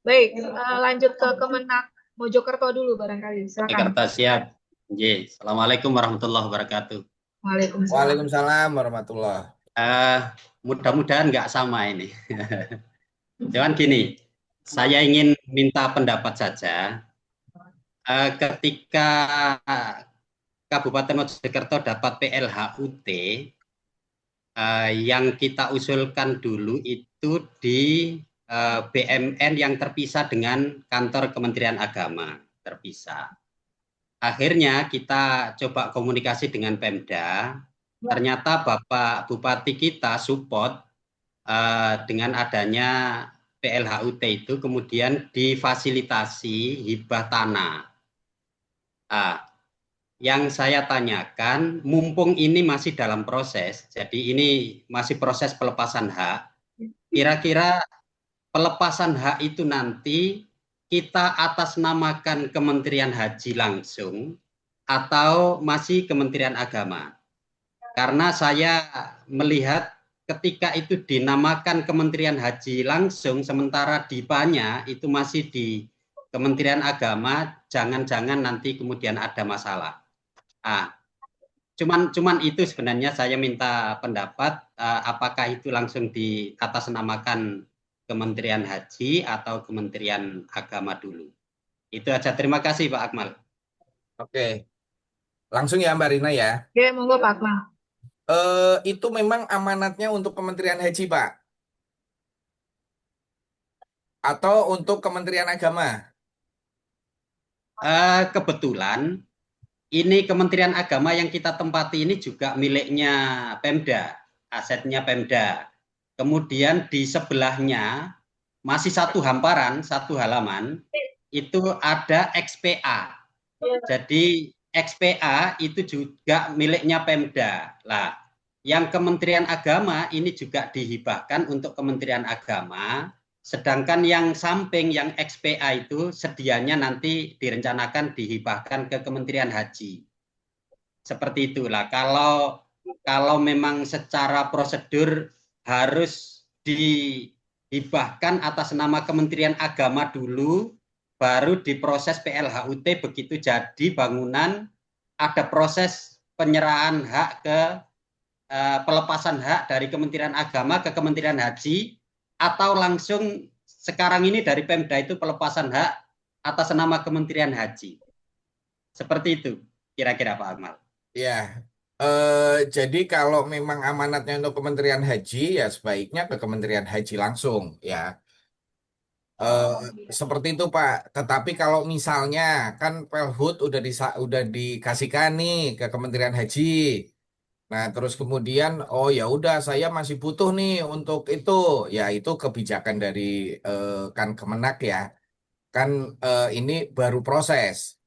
Baik, lanjut ke Kemenak Mojokerto dulu barangkali. Silakan. Jakarta siap. Assalamualaikum warahmatullahi wabarakatuh. Waalaikumsalam. Waalaikumsalam warahmatullahi. Mudah-mudahan nggak sama ini. Jangan gini, saya ingin minta pendapat saja. Ketika Kabupaten Mojokerto dapat PLHUT, yang kita usulkan dulu itu di BMN yang terpisah dengan kantor Kementerian Agama, terpisah. Akhirnya kita coba komunikasi dengan Pemda, ternyata Bapak Bupati kita support dengan adanya PLHUT itu, kemudian difasilitasi hibah tanah. Yang saya tanyakan, mumpung ini masih dalam proses, jadi ini masih proses pelepasan hak, kira-kira pelepasan hak itu nanti kita atasnamakan Kementerian Haji langsung atau masih Kementerian Agama? Karena saya melihat ketika itu dinamakan Kementerian Haji langsung, sementara DIPA-nya itu masih di Kementerian Agama, jangan-jangan nanti kemudian ada masalah. Cuman itu sebenarnya saya minta pendapat, apakah itu langsung diatasnamakan Kementerian Haji atau Kementerian Agama dulu. Itu aja, terima kasih Pak Akmal. Oke, langsung ya Mbak Rina ya. Oke, monggo Pak Akmal. Itu memang amanatnya untuk Kementerian Haji Pak? Atau untuk Kementerian Agama? Kebetulan ini Kementerian Agama yang kita tempati ini juga miliknya Pemda, asetnya Pemda. Kemudian di sebelahnya masih satu hamparan, satu halaman, itu ada XPA. Jadi XPA itu juga miliknya Pemda. Lah, yang Kementerian Agama ini juga dihibahkan untuk Kementerian Agama, sedangkan yang samping yang XPA itu sedianya nanti direncanakan dihibahkan ke Kementerian Haji. Seperti itulah. Kalau memang secara prosedur harus dihibahkan atas nama Kementerian Agama dulu, baru diproses PLHUT, begitu jadi bangunan ada proses penyerahan hak ke pelepasan hak dari Kementerian Agama ke Kementerian Haji, atau langsung sekarang ini dari Pemda itu pelepasan hak atas nama Kementerian Haji. Seperti itu kira-kira Pak Akmal. Ya, jadi kalau memang amanatnya untuk Kementerian Haji, ya sebaiknya ke Kementerian Haji langsung ya. Seperti itu Pak. Tetapi kalau misalnya kan Pelhut udah dikasihkan nih ke Kementerian Haji. Nah, terus kemudian oh ya udah saya masih butuh nih untuk itu. Ya itu kebijakan dari kan Kemenak ya. Kan ini baru proses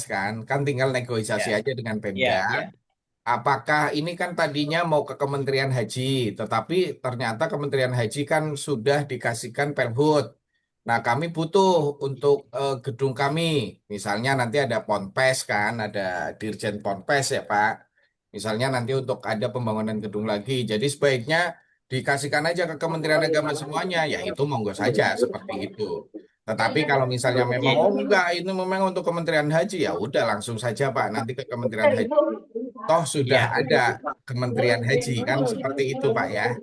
kan. Kan tinggal negosiasi aja dengan Pemda. Apakah ini kan tadinya mau ke Kementerian Haji, tetapi ternyata Kementerian Haji kan sudah dikasihkan Pelhut. Nah, kami butuh untuk gedung kami. Misalnya nanti ada Ponpes kan, ada Dirjen Ponpes ya Pak. Misalnya nanti untuk ada pembangunan gedung lagi. Jadi sebaiknya dikasihkan aja ke Kementerian Agama semuanya. Ya itu monggo saja seperti itu. Tetapi kalau misalnya memang oh enggak ini memang untuk Kementerian Haji, ya udah langsung saja Pak nanti ke Kementerian Haji. Toh sudah ada Kementerian Haji kan seperti itu Pak ya.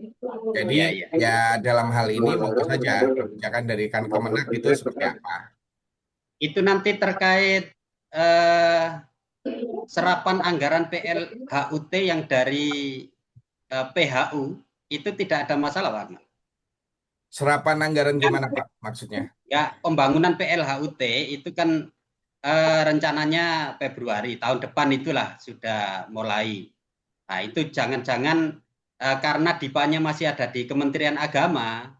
Jadi ya dalam hal ini monggo saja kebijakan dari Kemenak itu seperti apa. Itu nanti terkait serapan anggaran PLHUT yang dari PHU itu tidak ada masalah Pak Akmal. Serapan anggaran gimana Pak maksudnya? Ya, pembangunan PLHUT itu kan rencananya Februari tahun depan itulah sudah mulai. Nah, itu jangan-jangan karena dipanya masih ada di Kementerian Agama,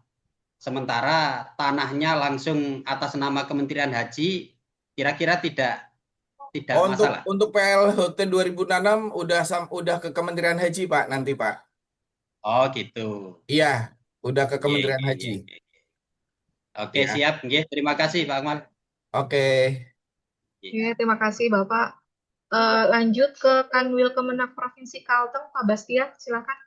sementara tanahnya langsung atas nama Kementerian Haji, kira-kira tidak masalah. Untuk PLHT 2006 udah ke Kementerian Haji Pak nanti Pak. Oh gitu. Iya, udah ke Kementerian Iya, Haji. iya. Oke, Ya. siap. Terima kasih Pak Akmal. Oke. Oke, terima kasih Bapak. Lanjut ke Kanwil Kemenak Provinsi Kalteng, Pak Bastian, silakan.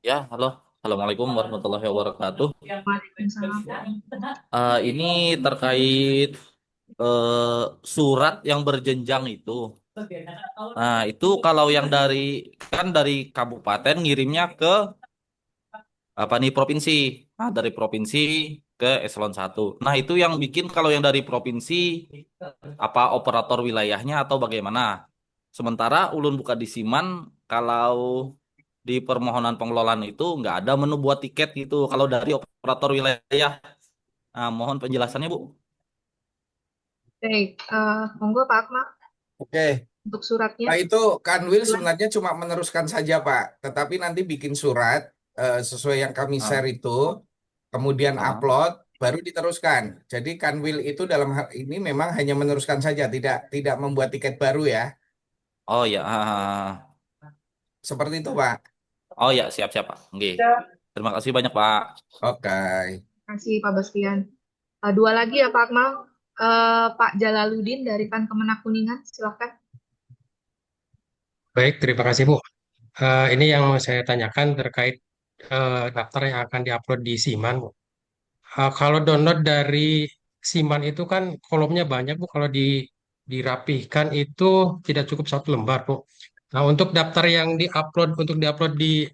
Ya, halo. Assalamualaikum warahmatullahi wabarakatuh. Waalaikumsalam. Ini terkait surat yang berjenjang itu. Nah, itu kalau yang dari kabupaten ngirimnya ke provinsi. Nah, dari provinsi ke eselon 1. Nah, itu yang bikin kalau yang dari provinsi operator wilayahnya atau bagaimana? Sementara ulun buka di Siman, kalau di permohonan pengelolaan itu nggak ada menu buat tiket gitu. Kalau dari operator wilayah, nah, mohon penjelasannya Bu. Baik, monggo Pak Akmal Oke. untuk suratnya. Nah itu Kanwil sebenarnya cuma meneruskan saja Pak, tetapi nanti bikin surat sesuai yang kami share itu, kemudian upload, baru diteruskan. Jadi Kanwil itu dalam hal ini memang hanya meneruskan saja, tidak membuat tiket baru ya. Oh ya, Seperti itu Pak. oh ya, siap-siap Pak. Oke. Terima kasih banyak Pak. Oke. Terima kasih Pak Bastian. Dua lagi ya Pak Akmal. Pak Jalaluddin dari Kan Kemenak Kuningan, silakan. Baik, terima kasih Bu. Ini yang mau saya tanyakan terkait daftar yang akan diupload di Siman, Bu. Kalau download dari Siman itu kan kolomnya banyak, Bu. Kalau dirapihkan itu tidak cukup satu lembar, Bu. Nah, untuk daftar yang untuk diupload di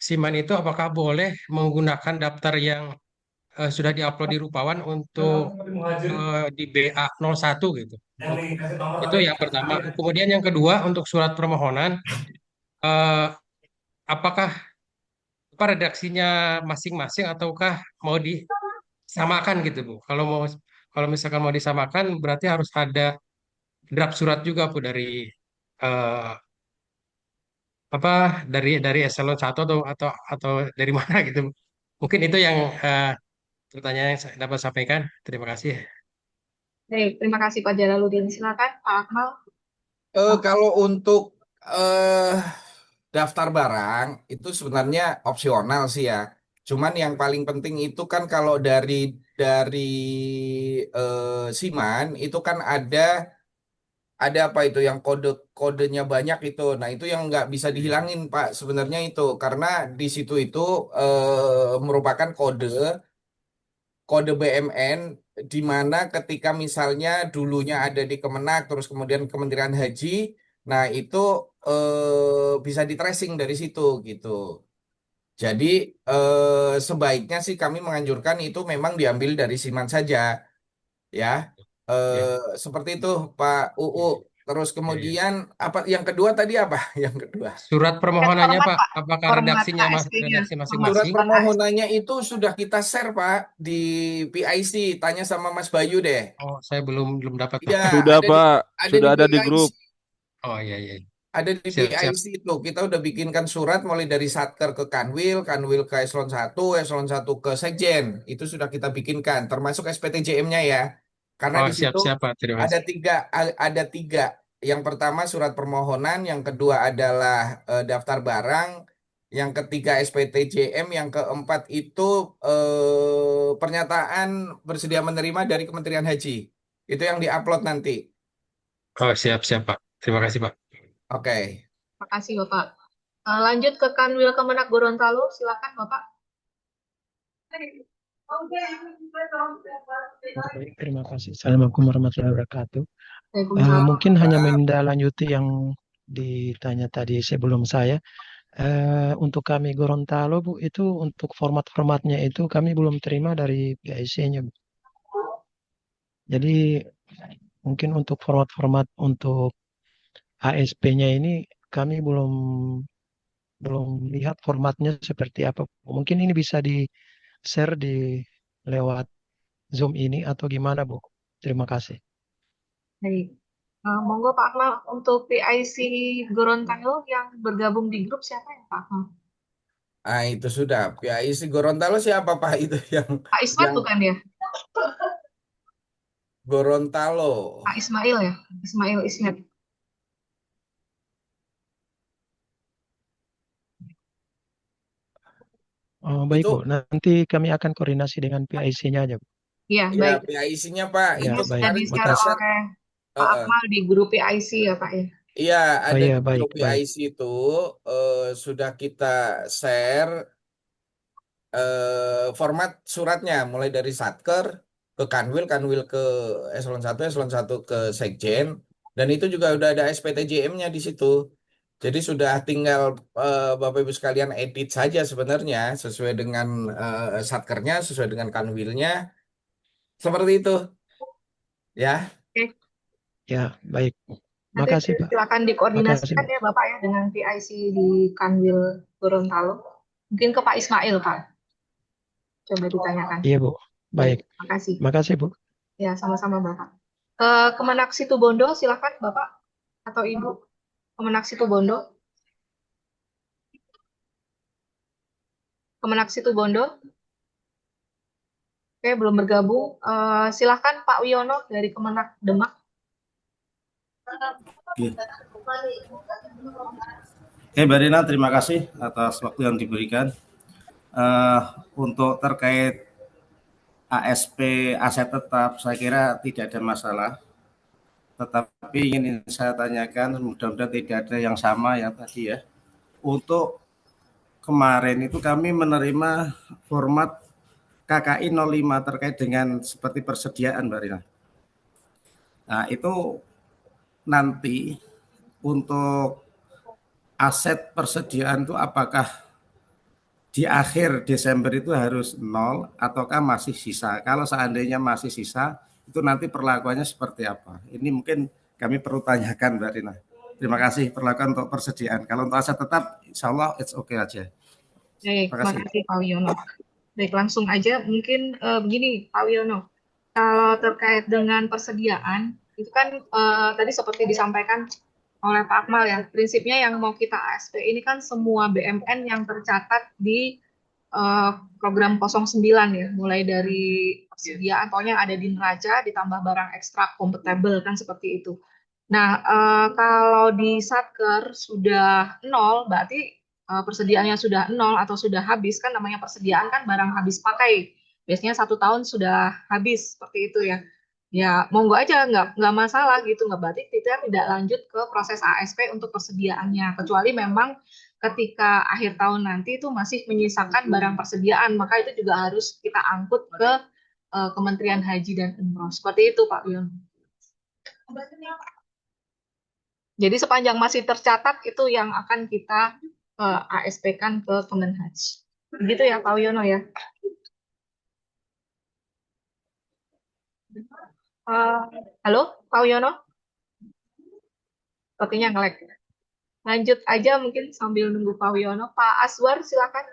Siman itu apakah boleh menggunakan daftar yang sudah diupload di Rupawan untuk di BA 01 gitu. Itu yang pertama. Kemudian yang kedua untuk surat permohonan, eh, apakah redaksinya masing-masing ataukah mau disamakan gitu Bu? Kalau misalkan mau disamakan berarti harus ada draft surat juga Bu eh, dari eselon 1 atau dari mana gitu Bu. Mungkin itu yang pertanyaan yang saya dapat sampaikan. Terima kasih. Baik, terima kasih Pak Jalaluddin. Silakan Pak Akmal. Kalau untuk daftar barang itu sebenarnya opsional sih ya. Cuman yang paling penting itu kan kalau dari Siman itu kan ada apa itu yang kodenya banyak itu. Nah, itu yang nggak bisa dihilangin, Pak. Sebenarnya itu karena di situ itu merupakan kode BMN di mana ketika misalnya dulunya ada di Kemenak terus kemudian Kementerian Haji, nah itu bisa di tracing dari situ gitu. Jadi sebaiknya sih kami menganjurkan itu memang diambil dari Siman saja, ya. Seperti itu Pak UU. Terus kemudian apa yang kedua tadi apa? Yang kedua. Surat permohonannya Pak, apakah Format redaksinya KSP-nya. redaksi Surat masing-masing? permohonannya itu sudah kita share Pak di PIC. Tanya sama Mas Bayu deh. Oh, saya belum dapat Pak. Iya, Sudah ada Pak, ada sudah di ada di PIC. grup. Oh iya iya. Ada di Siap siap. PIC itu. Kita udah bikinkan surat mulai dari Satker ke Kanwil, Kanwil ke Eselon 1, Eselon 1 ke Sekjen. Itu sudah kita bikinkan, termasuk SPTJM-nya ya. Karena Oh di siap situ siap Pak. Terima ada kasih. ada tiga. Yang pertama surat permohonan, yang kedua adalah daftar barang, yang ketiga SPTJM, yang keempat itu pernyataan bersedia menerima dari Kementerian Haji. Itu yang diupload nanti. Oh siap siap Pak. Terima kasih Pak. Oke. Terima kasih Bapak. Lanjut ke Kanwil Kemenak Gorontalo, silakan Bapak. Baik, terima kasih. Assalamualaikum warahmatullahi wabarakatuh. Waalaikumsalam. Mungkin hanya menindaklanjuti yang ditanya tadi sebelum saya. Untuk kami Gorontalo, Bu, itu untuk format-formatnya itu kami belum terima dari PIC-nya, Bu. Jadi mungkin untuk format-format untuk ASP-nya ini kami belum lihat formatnya seperti apa. Mungkin ini bisa di-share lewat Zoom ini atau gimana, Bu? Terima kasih. Baik. Monggo Pak Akmal, untuk PIC Gorontalo yang bergabung di grup siapa ya Pak Akmal? Ah, itu sudah. PIC Gorontalo siapa Pak itu Pak Ismat yang bukan ya? Gorontalo. Pak Ismail ya? Ismail Ismet. Oh, baik Itu Bu. Nanti kami akan koordinasi dengan PIC-nya aja, Bu. Iya, ya baik. PIC-nya Pak. Ya, Itu Sudah baik. kemarin kita di-share share. oleh Pak Akmal di grup PIC ya Pak ya? Iya, Oh ada iya, di baik, grup baik. PIC itu sudah kita share format suratnya mulai dari Satker ke Kanwil, Kanwil ke Eselon 1 ke Sekjen, dan itu juga udah ada SPTJM-nya di situ. Jadi sudah tinggal Bapak Ibu sekalian edit saja sebenarnya sesuai dengan Satkernya, sesuai dengan Kanwilnya, seperti itu, ya. Oke, Ya, baik. nanti Makasih, Pak. silakan Makasih, dikoordinasikan Bu. ya Bapak ya dengan PIC di Kanwil Gorontalo. Mungkin ke Pak Ismail Pak, coba ditanyakan. Iya, Bu. Baik. Makasih. Makasih, Bu. Ya, sama-sama Bapak. Kemenak Situbondo, silakan Bapak atau Ibu. Kemenak Situbondo. Kemenak Situbondo. Oke, belum bergabung. Silakan Pak Wiono dari Kemenak Demak. Oke, Mbak Rina, terima kasih atas waktu yang diberikan. Untuk terkait ASP aset tetap, saya kira tidak ada masalah. Tetapi ingin saya tanyakan, mudah-mudahan tidak ada yang sama ya tadi ya. Untuk kemarin itu kami menerima format KKI 05 terkait dengan seperti persediaan, Mbak Rina. Nah, itu nanti untuk aset persediaan itu apakah di akhir Desember itu harus nol ataukah masih sisa? Kalau seandainya masih sisa, itu nanti perlakuannya seperti apa? Ini mungkin kami perlu tanyakan, Mbak Rina. Terima kasih perlakuan untuk persediaan. Kalau untuk aset tetap, insya Allah it's okay aja. Baik, Terima kasih. makasih Pak Wiono. Baik, langsung aja. Mungkin begini Pak Wiono, kalau terkait dengan persediaan, itu kan tadi seperti disampaikan oleh Pak Akmal ya, prinsipnya yang mau kita ASP ini kan semua BMN yang tercatat di program 09 ya, mulai dari persediaan, pokoknya ada di neraca, ditambah barang ekstra kompatibel kan seperti itu. Nah, kalau di Satker sudah nol, berarti persediaannya sudah nol atau sudah habis, kan namanya persediaan kan barang habis pakai. Biasanya 1 tahun sudah habis, seperti itu ya. Ya, monggo aja, nggak masalah gitu, nggak berarti kita tidak lanjut ke proses ASP untuk persediaannya. Kecuali memang ketika akhir tahun nanti itu masih menyisakan barang persediaan, maka itu juga harus kita angkut ke Kementerian Haji dan Umroh. Seperti itu Pak Yon. Jadi sepanjang masih tercatat itu yang akan kita ASP-kan ke Kemenhaj. Begitu ya Pak Wiono ya. Halo Pak Wiono? Sepertinya nge-lag. Lanjut aja mungkin sambil nunggu Pak Wiono. Pak Aswar silakan.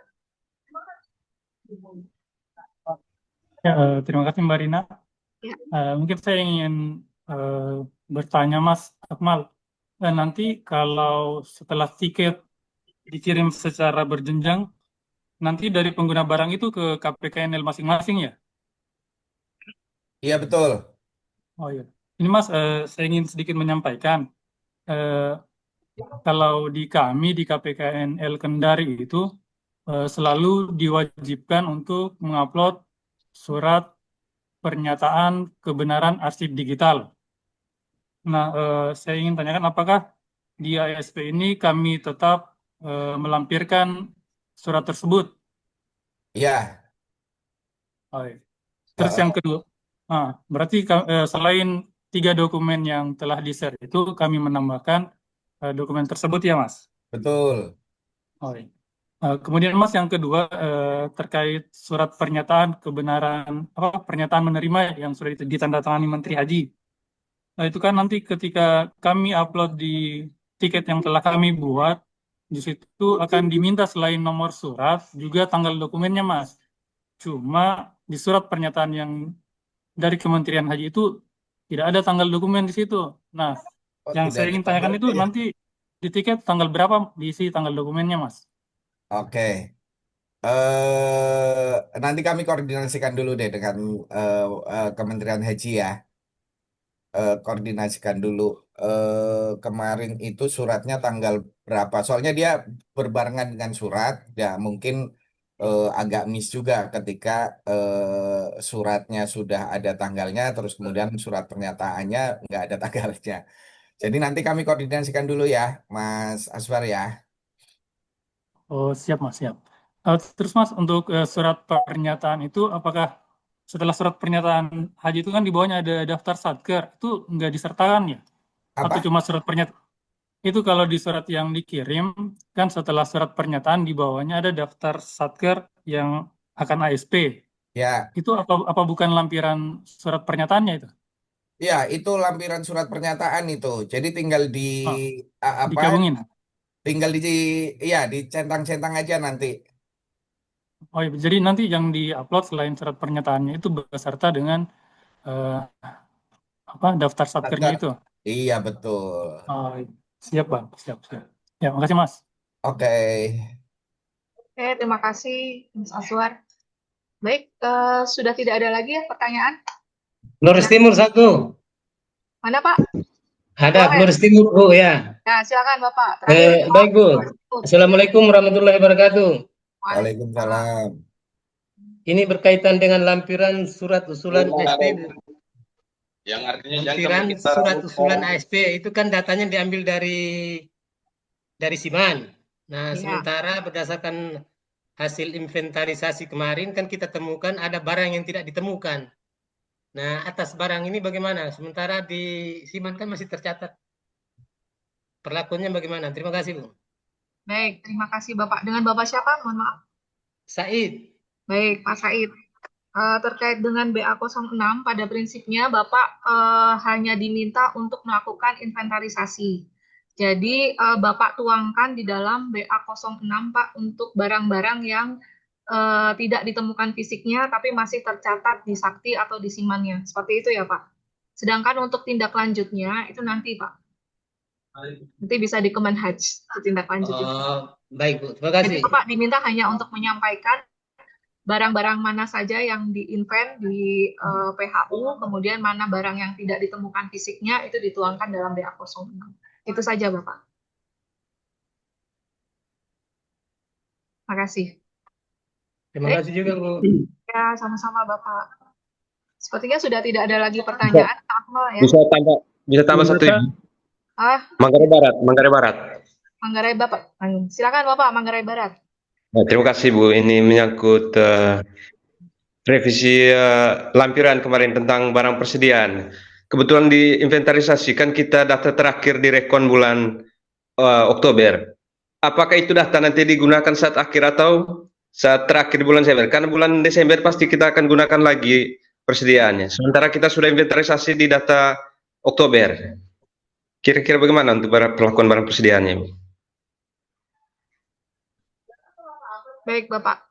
Ya, terima kasih Mbak Rina. Ya. Mungkin saya ingin bertanya Mas Akmal, nanti kalau setelah tiket dikirim secara berjenjang, nanti dari pengguna barang itu ke KPKNL masing-masing ya? Iya betul. Oh iya. Ini Mas, saya ingin sedikit menyampaikan, kalau di kami di KPKNL Kendari itu selalu diwajibkan untuk mengupload surat pernyataan kebenaran arsip digital. Nah, saya ingin tanyakan apakah di ASP ini kami tetap melampirkan surat tersebut? Iya. Oh, iya. Terus yang kedua, berarti selain 3 dokumen yang telah di-share itu kami menambahkan dokumen tersebut ya Mas? Betul. Oh, iya. Kemudian Mas yang kedua terkait surat pernyataan kebenaran pernyataan menerima yang sudah ditandatangani Menteri Haji. Nah, itu kan nanti ketika kami upload di tiket yang telah kami buat, di situ akan diminta selain nomor surat juga tanggal dokumennya Mas. Cuma di surat pernyataan yang dari Kementerian Haji itu tidak ada tanggal dokumen di situ. Nah, Oh, Yang tidak saya ada ingin tanyakan itu tanggalnya ya. nanti di tiket tanggal berapa diisi tanggal dokumennya, Mas? Oke. Nanti kami koordinasikan dulu deh dengan Kementerian Haji ya. Koordinasikan dulu. Kemarin itu suratnya tanggal berapa? Soalnya dia berbarengan dengan surat, ya mungkin agak miss juga ketika suratnya sudah ada tanggalnya, terus kemudian surat pernyataannya nggak ada tanggalnya. Jadi nanti kami koordinasikan dulu ya, Mas Aswar ya. Oh, siap, Mas, siap. Terus, Mas, untuk surat pernyataan itu, apakah setelah surat pernyataan haji itu kan di bawahnya ada daftar satker, itu nggak disertakan ya? Atau Apa? cuma surat pernyataan? Itu kalau di surat yang dikirim, kan setelah surat pernyataan di bawahnya ada daftar satker yang akan ASP. Ya, Itu apa bukan lampiran surat pernyataannya itu? ya itu lampiran surat pernyataan itu. Jadi tinggal di Oh, apa? digabungin. Tinggal ya dicentang-centang aja nanti. Oh iya, jadi nanti yang diupload selain surat pernyataannya itu beserta dengan eh, daftar satkernya Daftar. itu. Iya betul. Oh, siap, Bang, siap, siap. Ya, makasih, Mas. Oke. Oke, terima kasih Mas Aswar. Baik, sudah tidak ada lagi ya pertanyaan? Flores Timur satu. Mana Pak? Ada Boleh. Flores Timur, Bu, ya. Nah, silakan Bapak. Terakhir, Pak. Baik, Bu. Assalamualaikum warahmatullahi wabarakatuh. Waalaikumsalam. Ini berkaitan dengan lampiran surat usulan ASP, Bu. Yang artinya Lampiran surat usulan ASP itu kan datanya diambil dari Siman. Nah, sementara berdasarkan hasil inventarisasi kemarin kan kita temukan ada barang yang tidak ditemukan. Nah, atas barang ini bagaimana? Sementara di Siman kan masih tercatat. Perlakuannya bagaimana? Terima kasih, Bu. Baik, terima kasih Bapak. Dengan Bapak siapa? Mohon maaf. Said. Baik, Pak Said. Terkait dengan BA06, pada prinsipnya Bapak hanya diminta untuk melakukan inventarisasi. Jadi Bapak tuangkan di dalam BA06 Pak untuk barang-barang yang tidak ditemukan fisiknya tapi masih tercatat di sakti atau di simannya. Seperti itu ya Pak. Sedangkan untuk tindak lanjutnya itu nanti Pak. Nanti bisa di Kemenhaj tindak lanjutnya. Baik, Bu. Terima kasih. Jadi Bapak diminta hanya untuk menyampaikan barang-barang mana saja yang di-invent di PHU, kemudian mana barang yang tidak ditemukan fisiknya itu dituangkan dalam BA06. Itu saja Bapak. Terima kasih. Terima kasih juga, Bu. Ya, sama-sama Bapak. Sepertinya sudah tidak ada lagi pertanyaan. Akmal, ya. Bisa tambah satu, Ibu. Manggarai Barat. Manggarai Bapak. Silakan Bapak, Manggarai Barat. Nah, terima kasih, Bu. Ini menyangkut revisi lampiran kemarin tentang barang persediaan. Kebetulan di inventarisasi kan kita data terakhir di rekon bulan Oktober. Apakah itu data nanti digunakan saat akhir atau saat terakhir bulan Desember? Karena bulan Desember pasti kita akan gunakan lagi persediaannya. Sementara kita sudah inventarisasi di data Oktober. Kira-kira bagaimana untuk perlakuan barang persediaannya, Bu? Baik, Bapak.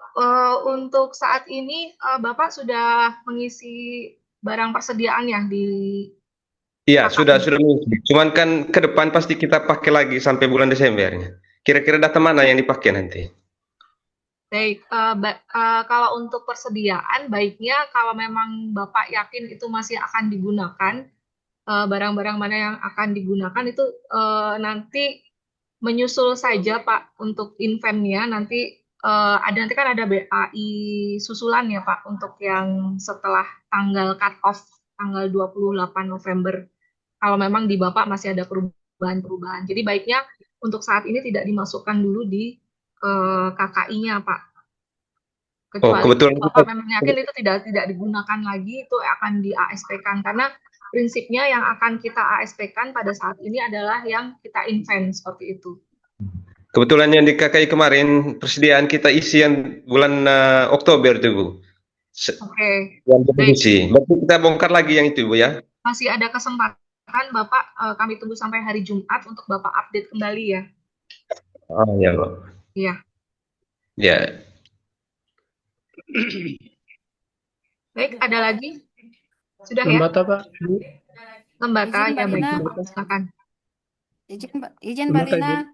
Untuk saat ini, Bapak sudah mengisi barang persediaan ya di... Iya, sudah mengisi. Cuman kan ke depan pasti kita pakai lagi sampai bulan Desembernya. Kira-kira data mana yang dipakai nanti? Baik, kalau untuk persediaan, baiknya kalau memang Bapak yakin itu masih akan digunakan, barang-barang mana yang akan digunakan itu nanti menyusul saja Pak untuk inventnya nanti nanti kan ada BAI susulan ya Pak untuk yang setelah tanggal cut off tanggal 28 November kalau memang di Bapak masih ada perubahan-perubahan. Jadi baiknya untuk saat ini tidak dimasukkan dulu di KKI-nya Pak. Kecuali kebetulan Bapak memang yakin itu tidak digunakan lagi, itu akan di ASP-kan karena prinsipnya yang akan kita ASP-kan pada saat ini adalah yang kita invent seperti itu. Kebetulan yang di KKI kemarin persediaan kita isi yang bulan Oktober tuh, Bu. Oke. Yang diisi. Berarti kita bongkar lagi yang itu, Bu ya. Masih ada kesempatan Bapak, kami tunggu sampai hari Jumat untuk Bapak update kembali ya. Oh iya, Bu. Iya. Ya. Baik, ada lagi? Sudah ya? Lembata, Pak. Lembata, ya baik. Silakan. izin Mbak Lembata, Ibu. Lina.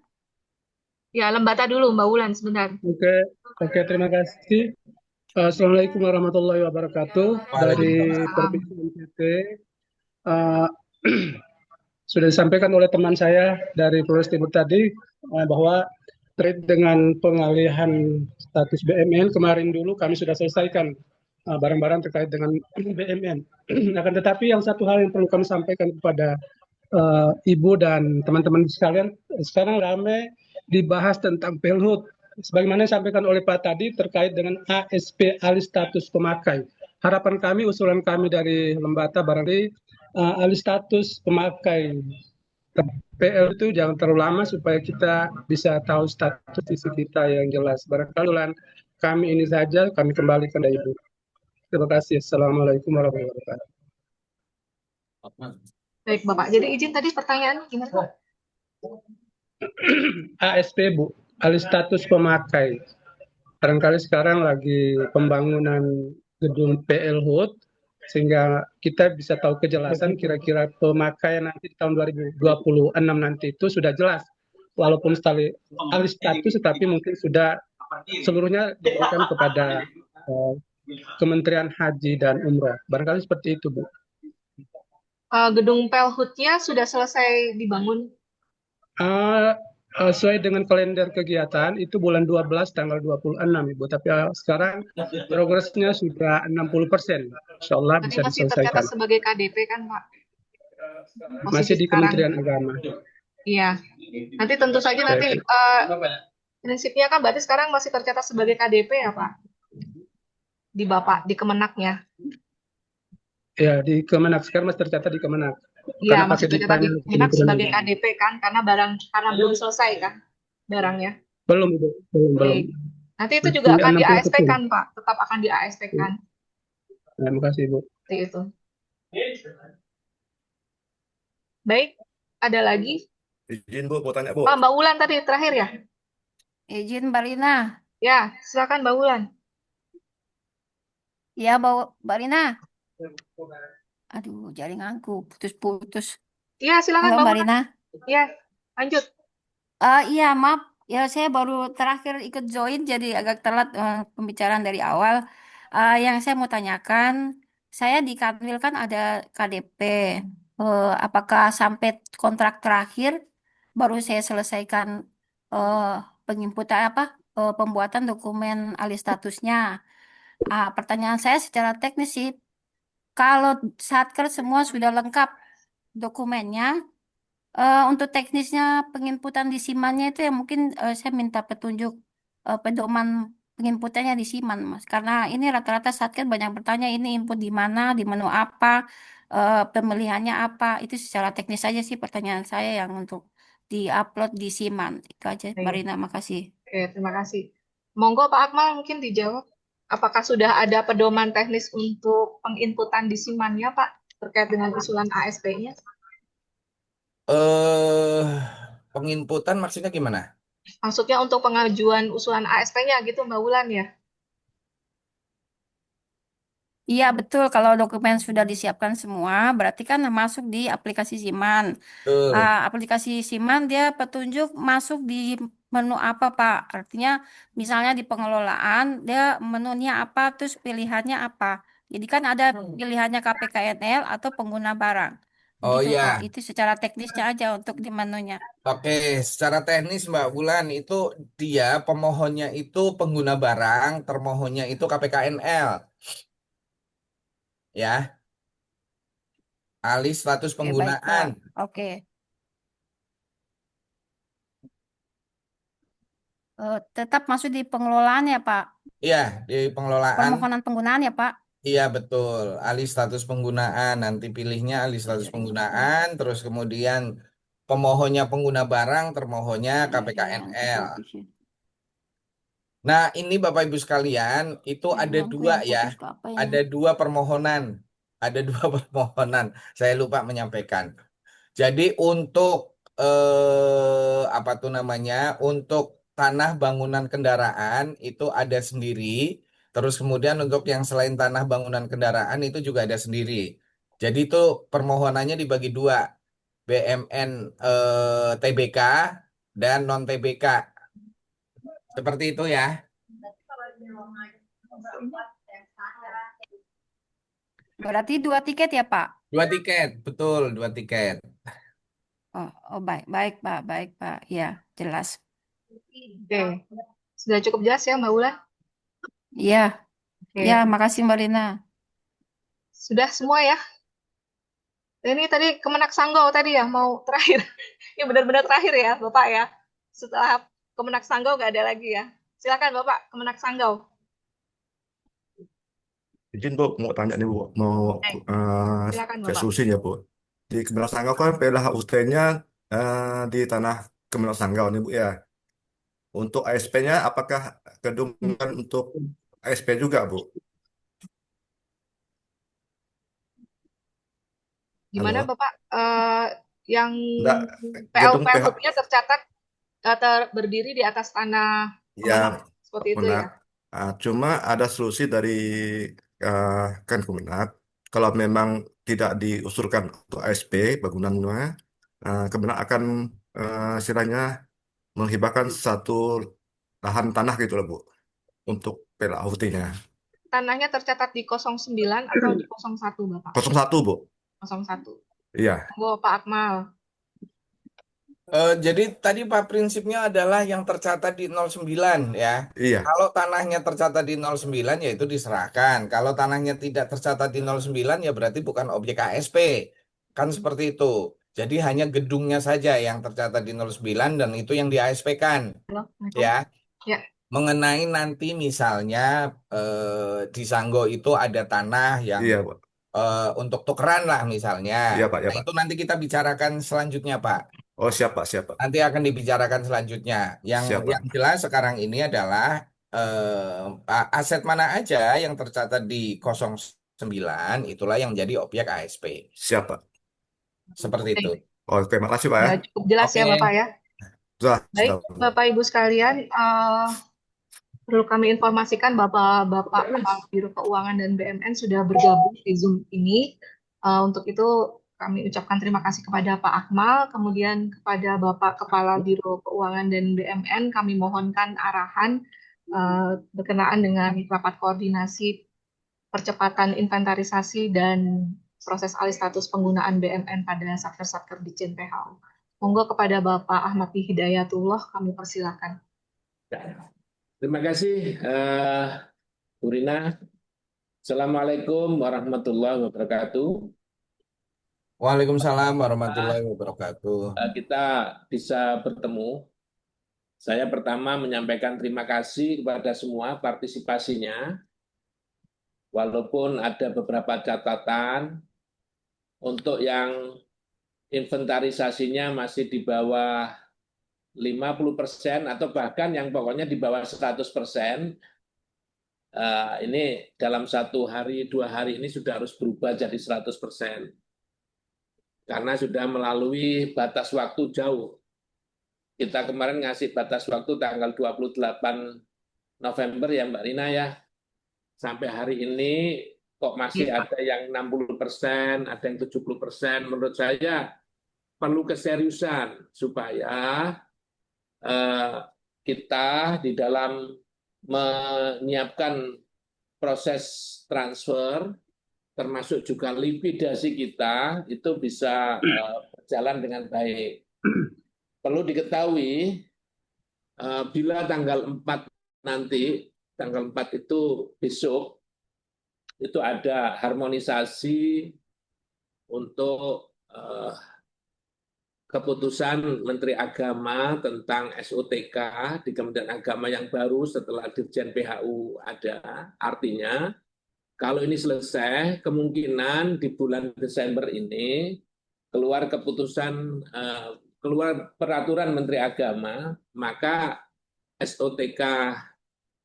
Ya, Lembata dulu, Mbak Wulan sebentar. Oke, terima kasih. Assalamualaikum warahmatullahi wabarakatuh. Dari Waalaikumsalam. Provinsi NTT. eh, Sudah disampaikan oleh teman saya dari Flores Timur tadi bahwa terkait dengan pengalihan status BMN kemarin dulu kami sudah selesaikan barang-barang terkait dengan BMN. Akan tetapi yang satu hal yang perlu kami sampaikan kepada Ibu dan teman-teman sekalian, sekarang ramai dibahas tentang pelhut. Sebagaimana disampaikan oleh Pak tadi terkait dengan ASP alih status pemakai. Harapan kami, usulan kami dari Lembata barangkali alih status pemakai PL itu jangan terlalu lama supaya kita bisa tahu status isi kita yang jelas. Barangkali usulan kami ini saja kami kembalikan dari Ibu. Terima kasih. Assalamualaikum warahmatullahi wabarakatuh. Baik, Bapak. Jadi izin tadi pertanyaannya gimana, Pak? ASP, Bu, alih status pemakai. Barangkali sekarang lagi pembangunan gedung PL HUT, sehingga kita bisa tahu kejelasan kira-kira pemakaian nanti di tahun 2026 nanti itu sudah jelas. Walaupun alih status, tetapi mungkin sudah seluruhnya diberikan kepada Kementerian Haji dan Umroh. Barangkali seperti itu, Bu. Gedung Pelhutnya sudah selesai dibangun? Sesuai dengan kalender kegiatan itu bulan 12 tanggal 26 Ibu, tapi sekarang progresnya sudah 60%. Insya Allah Tapi bisa masih diselesaikan. tercatat sebagai KDP kan, Pak? Masih di sekarang. Kementerian Agama. Iya. Nanti tentu saja nanti prinsipnya kan berarti sekarang masih tercatat sebagai KDP ya, Pak? Di Bapak, di Kemenaknya. Ya, di Kemenak sekarang masih tercatat di Kemenak. Iya, masih tercatat di Kemenak sebagai KDP kan, karena belum selesai kan barangnya. Belum, Ibu. Belum. Nanti itu juga akan di ASP kan, Pak? Tetap akan di ASP kan? Terima kasih, Ibu. Seperti itu. Baik, ada lagi? Izin Bu, mau tanya Bu. Mbak Wulan tadi terakhir ya? Izin Mbak Lina. Ya, silakan Mbak Wulan. Ya, Mbak Lina. Aduh, jaringanku putus-putus. Iya, silakan Halo, Mbak Mbak Wulan. Lina. Iya, lanjut. Iya, maaf. Ya, saya baru terakhir ikut join, jadi agak telat pembicaraan dari awal. Yang saya mau tanyakan, saya di Kanwil kan ada KDP. Apakah sampai kontrak terakhir baru saya selesaikan penginputan pembuatan dokumen alih statusnya? Pertanyaan saya secara teknis sih, kalau Satker semua sudah lengkap dokumennya, untuk teknisnya penginputan di Simannya itu yang mungkin saya minta petunjuk pedoman penginputannya di Siman, Mas. Karena ini rata-rata Satker banyak bertanya ini input di mana, di menu apa, pemilihannya apa. Itu secara teknis saja sih pertanyaan saya yang untuk di-upload di Siman. Itu aja, Mbak Rina, makasih. Oke, terima kasih. Monggo Pak Akmal mungkin dijawab. Apakah sudah ada pedoman teknis untuk penginputan di Simannya, Pak, terkait dengan usulan ASP-nya? Penginputan maksudnya gimana? Maksudnya untuk pengajuan usulan ASP-nya gitu, Mbak Wulan ya? Iya, betul. Kalau dokumen sudah disiapkan semua, berarti kan masuk di aplikasi Siman. Aplikasi Siman dia petunjuk masuk di menu apa, Pak? Artinya misalnya di pengelolaan, dia menunya apa, terus pilihannya apa. Jadi kan ada pilihannya KPKNL atau pengguna barang. Oh Gitu, iya. Pak. Itu secara teknisnya aja untuk di menunya. Oke, secara teknis Mbak Wulan itu dia pemohonnya itu pengguna barang, termohonnya itu KPKNL. Ya. Alih status Oke, baik, Pak. penggunaan. Oke. Tetap masuk di pengelolaan ya, Pak? Iya, di pengelolaan. Permohonan penggunaan ya, Pak? Iya, betul. Alih status penggunaan. Nanti pilihnya alih status penggunaan, terus kemudian pemohonnya pengguna barang, termohonnya KPKNL. Nah, ini Bapak Ibu sekalian, itu ada dua ya. Ada dua permohonan. Ada dua permohonan. Saya lupa menyampaikan. Jadi untuk apa tuh namanya? Untuk tanah bangunan kendaraan itu ada sendiri. Terus kemudian untuk yang selain tanah bangunan kendaraan itu juga ada sendiri. Jadi itu permohonannya dibagi dua. BMN TBK dan non TBK. Seperti itu ya. Berarti 2 tiket ya, Pak? 2 tiket, betul, 2 tiket. Baik, baik, Pak, baik, Pak. Ya, jelas. Oke, sudah cukup jelas ya, Mbak Ulan? Iya, Oke, ya, makasih Mbak Rina. sudah semua ya. Ini tadi Kemenak Sanggau tadi ya, mau terakhir. Ini benar-benar terakhir ya, Bapak ya. Setelah Kemenak Sanggau nggak ada lagi ya. Silakan Bapak, Kemenak Sanggau. Izin Bu, mau tanya nih Bu, mau Silakan cek Bapak. solusi ya Bu. Di Kemenak Sanggau kan PLHUT-nya di tanah Kemenak Sanggau nih Bu ya. Untuk ASP-nya apakah kedungan untuk ASP juga Bu? Gimana Halo? Bapak? Yang Enggak, gedung PH, PLHUP-nya tercatat berdiri di atas tanah Kemenak, ya seperti itu Kemenak. ya. Cuma ada solusi dari kan Kemenak. Kalau memang tidak diusulkan untuk ASP bangunannya, Kemenak akan istilahnya menghibahkan satu lahan tanah gitu loh Bu untuk PLHUT-nya. Tanahnya tercatat di 09 atau di 01 Bapak? 01 Bu. 01. Iya. Monggo Pak Akmal. Jadi tadi Pak prinsipnya adalah yang tercatat di 09 ya. Iya. Kalau tanahnya tercatat di 09 ya itu diserahkan. Kalau tanahnya tidak tercatat di 09 ya berarti bukan objek ASP. Kan seperti itu. Jadi hanya gedungnya saja yang tercatat di 09 dan itu yang di ASP-kan. Ya. Ya. Mengenai nanti misalnya di Sanggo itu ada tanah yang Iya, Pak. Untuk tukeran lah misalnya. Iya, Pak, ya, Nah, Pak. itu nanti kita bicarakan selanjutnya, Pak. Oh, siap, Pak, siap, Pak. Nanti akan dibicarakan selanjutnya. Yang Siap, Pak. jelas sekarang ini adalah aset mana aja yang tercatat di 09 itulah yang jadi objek ASP. Siap, Pak. Seperti itu. Oke, makasih Pak ya. Sudah cukup jelas ya Oke. Bapak ya. Sudah, Baik, sudah. Bapak Ibu sekalian, perlu kami informasikan Bapak-Bapak Kepala Biro Keuangan dan BMN sudah bergabung di Zoom ini. Untuk itu kami ucapkan terima kasih kepada Pak Akmal, kemudian kepada Bapak Kepala Biro Keuangan dan BMN kami mohonkan arahan berkenaan dengan rapat koordinasi percepatan inventarisasi dan proses alih status penggunaan BMN pada satker-satker di PHU. Monggo kepada Bapak Ahmad Hidayatullah kami persilakan. Terima kasih, Bu Rina. Assalamualaikum warahmatullahi wabarakatuh. Waalaikumsalam warahmatullahi wabarakatuh. Kita bisa bertemu. Saya pertama menyampaikan terima kasih kepada semua partisipasinya. Walaupun ada beberapa catatan, untuk yang inventarisasinya masih di bawah 50% atau bahkan yang pokoknya di bawah 100%, ini dalam 1 hari, 2 hari ini sudah harus berubah jadi 100%. Karena sudah melalui batas waktu jauh. Kita kemarin ngasih batas waktu tanggal 28 November ya Mbak Rina ya. Sampai hari ini kok masih ada yang 60%, ada yang 70%. Menurut saya perlu keseriusan supaya kita di dalam menyiapkan proses transfer, termasuk juga likuidasi kita, itu bisa berjalan dengan baik. Perlu diketahui, bila tanggal 4 nanti, tanggal 4 itu besok, itu ada harmonisasi untuk keputusan Menteri Agama tentang SOTK di Kementerian Agama yang baru setelah Dirjen PHU ada. Artinya, kalau ini selesai, kemungkinan di bulan Desember ini keluar keputusan, keluar peraturan Menteri Agama, maka SOTK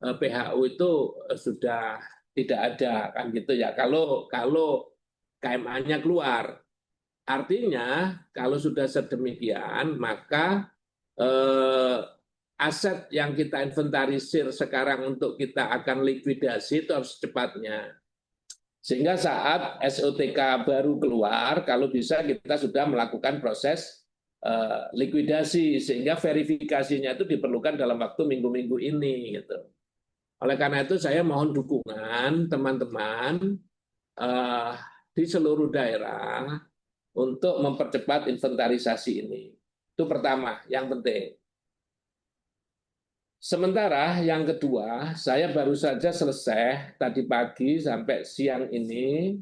PHU itu sudah tidak ada, kan gitu ya. Kalau KMA-nya keluar, artinya kalau sudah sedemikian, maka aset yang kita inventarisir sekarang untuk kita akan likuidasi itu harus secepatnya. Sehingga saat SOTK baru keluar, kalau bisa kita sudah melakukan proses likuidasi, sehingga verifikasinya itu diperlukan dalam waktu minggu-minggu ini. Gitu. Oleh karena itu saya mohon dukungan teman-teman di seluruh daerah untuk mempercepat inventarisasi ini. Itu pertama, yang penting. Sementara yang kedua, saya baru saja selesai tadi pagi sampai siang ini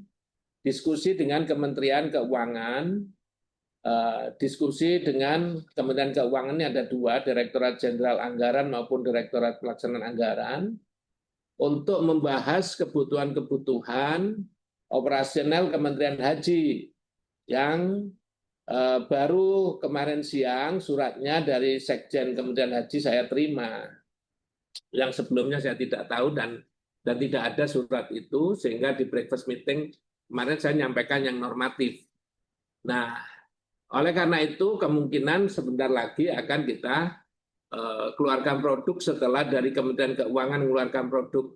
diskusi dengan Kementerian Keuangan, diskusi dengan Kementerian Keuangan ini ada dua, Direktorat Jenderal Anggaran maupun Direktorat Pelaksanaan Anggaran, untuk membahas kebutuhan-kebutuhan operasional Kementerian Haji yang baru kemarin siang suratnya dari Sekjen Kementerian Haji saya terima. Yang sebelumnya saya tidak tahu dan tidak ada surat itu, sehingga di breakfast meeting kemarin saya menyampaikan yang normatif. Nah, oleh karena itu kemungkinan sebentar lagi akan kita keluarkan produk setelah dari Kementerian Keuangan mengeluarkan produk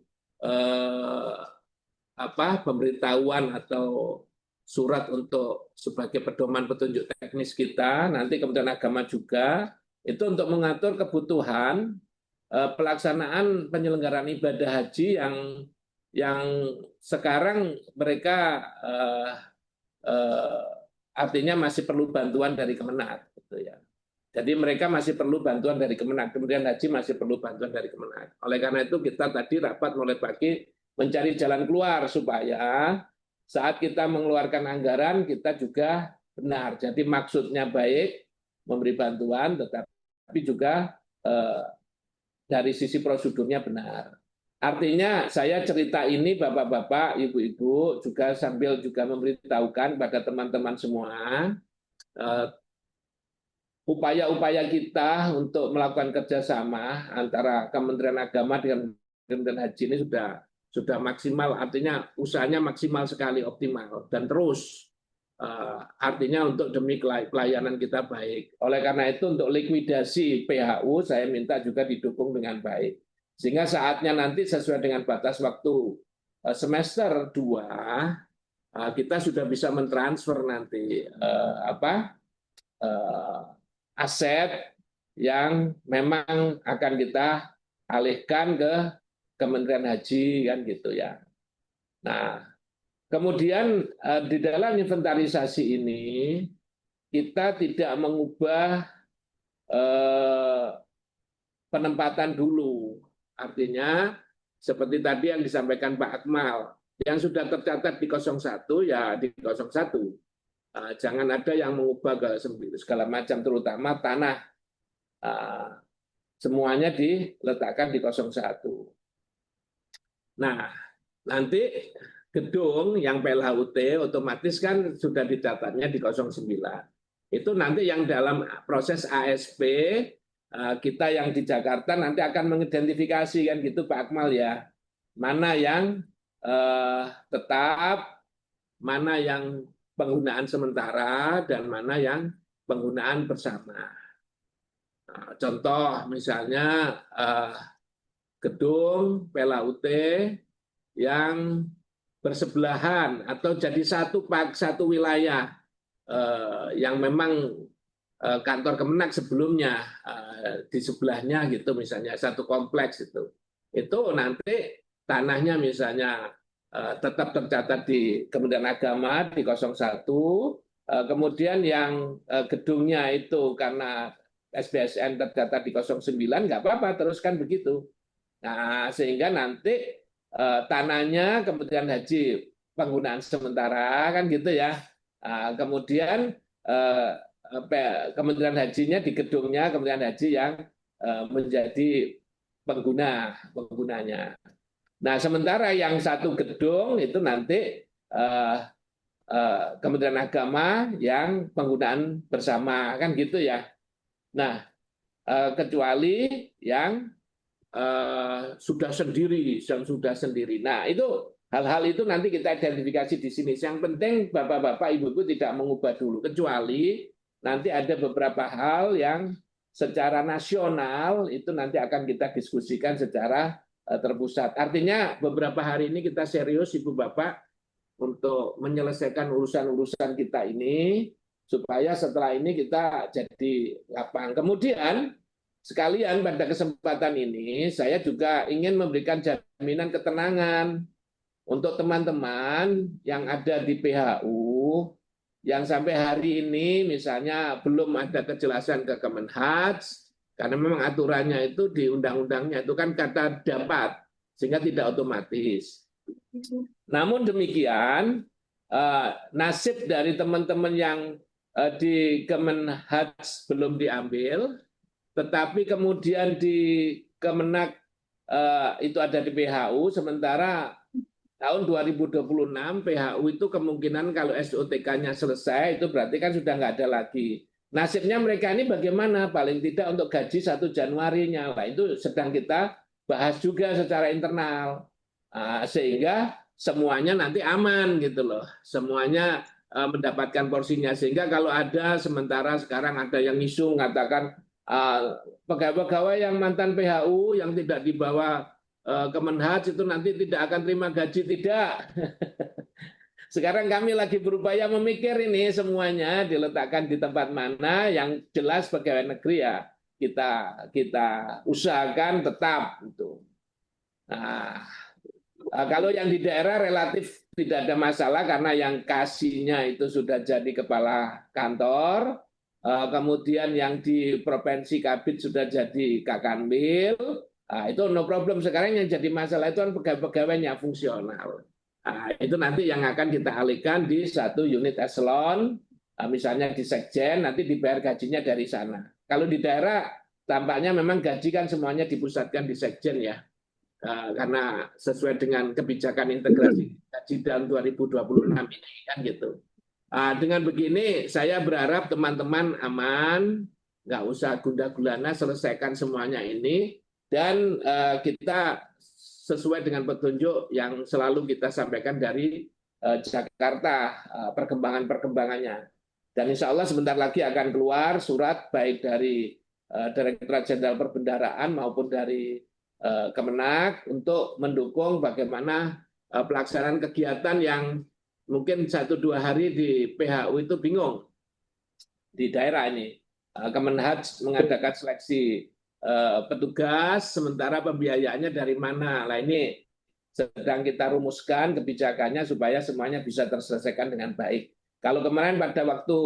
pemberitahuan atau surat untuk sebagai pedoman petunjuk teknis kita, nanti Kementerian Agama juga itu untuk mengatur kebutuhan pelaksanaan penyelenggaraan ibadah haji yang sekarang mereka artinya masih perlu bantuan dari Kemenag, gitu ya. Jadi mereka masih perlu bantuan dari Kemenag, Kementerian Haji masih perlu bantuan dari Kemenag. Oleh karena itu kita tadi rapat mulai pagi mencari jalan keluar supaya saat kita mengeluarkan anggaran kita juga benar. Jadi maksudnya baik, memberi bantuan, tetapi juga dari sisi prosedurnya benar. Artinya saya cerita ini Bapak-bapak, Ibu-ibu juga sambil juga memberitahukan pada teman-teman semua upaya-upaya kita untuk melakukan kerjasama antara Kementerian Agama dengan Kementerian Haji ini sudah maksimal, artinya usahanya maksimal sekali, optimal dan terus artinya untuk demi pelayanan kita baik. Oleh karena itu untuk likuidasi PHU saya minta juga didukung dengan baik. Sehingga saatnya nanti sesuai dengan batas waktu semester 2 kita sudah bisa mentransfer nanti aset yang memang akan kita alihkan ke Kementerian Haji kan gitu ya. Nah, kemudian di dalam inventarisasi ini kita tidak mengubah penempatan dulu. Artinya seperti tadi yang disampaikan Pak Akmal, yang sudah tercatat di 01 ya di 01. Jangan ada yang mengubah ke segala macam, terutama tanah. Semuanya diletakkan di 01. Nah, nanti gedung yang PLHUT otomatis kan sudah dicatatnya di 09. Itu nanti yang dalam proses ASP kita yang di Jakarta nanti akan mengidentifikasi kan gitu Pak Akmal ya. Mana yang tetap, mana yang penggunaan sementara dan mana yang penggunaan bersama. Contoh misalnya gedung PLHUT yang bersebelahan atau jadi satu wilayah yang memang kantor Kemenag sebelumnya di sebelahnya gitu misalnya satu kompleks itu nanti tanahnya misalnya tetap tercatat di Kementerian Agama di 01, kemudian yang gedungnya itu karena SBSN tercatat di 09 nggak apa-apa teruskan begitu. Nah, sehingga nanti tanahnya Kementerian Haji penggunaan sementara kan gitu ya. Kemudian Kementerian Hajinya di gedungnya Kementerian Haji yang menjadi penggunanya. Nah, sementara yang satu gedung itu nanti Kementerian Agama yang penggunaan bersama kan gitu ya. Nah, kecuali yang sudah sendiri. Nah, itu hal-hal itu nanti kita identifikasi di sini. Yang penting Bapak-bapak, Ibu-ibu tidak mengubah dulu, kecuali nanti ada beberapa hal yang secara nasional itu nanti akan kita diskusikan secara terpusat. Artinya beberapa hari ini kita serius Ibu Bapak untuk menyelesaikan urusan-urusan kita ini, supaya setelah ini kita jadi lapang. Kemudian sekalian pada kesempatan ini saya juga ingin memberikan jaminan ketenangan untuk teman-teman yang ada di PHU yang sampai hari ini misalnya belum ada kejelasan ke Kemenhaj, karena memang aturannya itu di undang-undangnya itu kan kata dapat, sehingga tidak otomatis. Namun demikian, nasib dari teman-teman yang di Kemenhaj belum diambil, tetapi kemudian di Kemenak itu ada di PHU, sementara tahun 2026 PHU itu kemungkinan kalau SOTK-nya selesai, itu berarti kan sudah nggak ada lagi. Nasibnya mereka ini bagaimana? Paling tidak untuk gaji 1 Januarinya. Nah, itu sedang kita bahas juga secara internal. Sehingga semuanya nanti aman gitu loh. Semuanya mendapatkan porsinya. Sehingga kalau ada sementara sekarang ada yang isu mengatakan pegawai-pegawai yang mantan PHU yang tidak dibawa Kemenhaj itu nanti tidak akan terima gaji, tidak. Sekarang kami lagi berupaya memikir ini semuanya diletakkan di tempat mana yang jelas pegawai negeri ya kita usahakan tetap gitu. Nah, kalau yang di daerah relatif tidak ada masalah karena yang kasihnya itu sudah jadi kepala kantor, kemudian yang di provinsi Kabid sudah jadi Kakanwil. Nah, itu no problem. Sekarang yang jadi masalah itu kan pegawai-pegawainya fungsional. Nah, itu nanti yang akan kita alihkan di satu unit eselon, misalnya di sekjen, nanti dibayar gajinya dari sana. Kalau di daerah, tampaknya memang gaji kan semuanya dipusatkan di sekjen ya, karena sesuai dengan kebijakan integrasi gaji tahun 2026 ini kan gitu. Dengan begini, saya berharap teman-teman aman, nggak usah gundah-gulana, selesaikan semuanya ini. Dan kita sesuai dengan petunjuk yang selalu kita sampaikan dari Jakarta, perkembangan-perkembangannya. Dan insya Allah sebentar lagi akan keluar surat baik dari Direktorat Jenderal Perbendaharaan maupun dari Kemenak untuk mendukung bagaimana pelaksanaan kegiatan yang mungkin 1-2 hari di PHU itu bingung di daerah ini. Kemenhaj mengadakan seleksi petugas, sementara pembiayaannya dari mana? Nah, ini sedang kita rumuskan kebijakannya supaya semuanya bisa terselesaikan dengan baik. Kalau kemarin pada waktu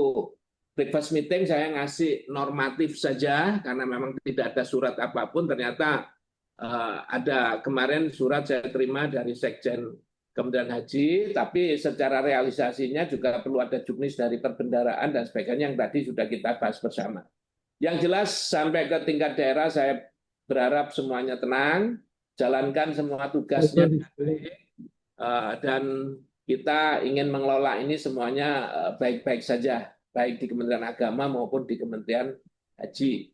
breakfast meeting saya ngasih normatif saja karena memang tidak ada surat apapun, ternyata ada kemarin surat saya terima dari Sekjen Kementerian Haji, tapi secara realisasinya juga perlu ada juknis dari perbendaharaan dan sebagainya yang tadi sudah kita bahas bersama. Yang jelas sampai ke tingkat daerah saya berharap semuanya tenang, jalankan semua tugasnya dengan baik, dan kita ingin mengelola ini semuanya baik-baik saja, baik di Kementerian Agama maupun di Kementerian Haji.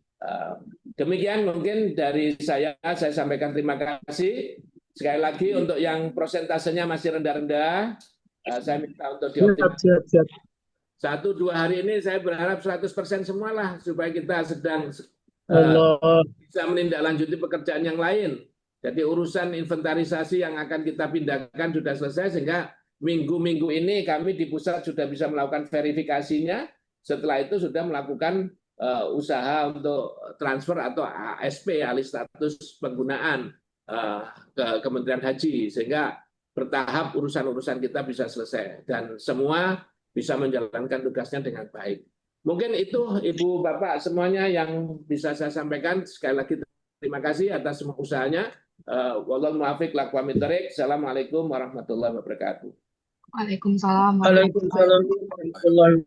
Demikian mungkin dari saya sampaikan terima kasih. Sekali lagi untuk yang prosentasenya masih rendah-rendah, saya minta untuk dioptimalkan. 1-2 hari ini saya berharap 100% semualah supaya kita sedang bisa menindaklanjuti pekerjaan yang lain. Jadi urusan inventarisasi yang akan kita pindahkan sudah selesai, sehingga minggu-minggu ini kami di pusat sudah bisa melakukan verifikasinya. Setelah itu sudah melakukan usaha untuk transfer atau ASP, alih status penggunaan, ke Kementerian Haji, sehingga bertahap urusan-urusan kita bisa selesai dan semua bisa menjalankan tugasnya dengan baik. Mungkin itu Ibu Bapak semuanya yang bisa saya sampaikan. Sekali lagi terima kasih atas semua usahanya. Wallahu muwaffiq laqwamit thoriq. Assalamualaikum warahmatullahi wabarakatuh. Waalaikumsalam warahmatullahi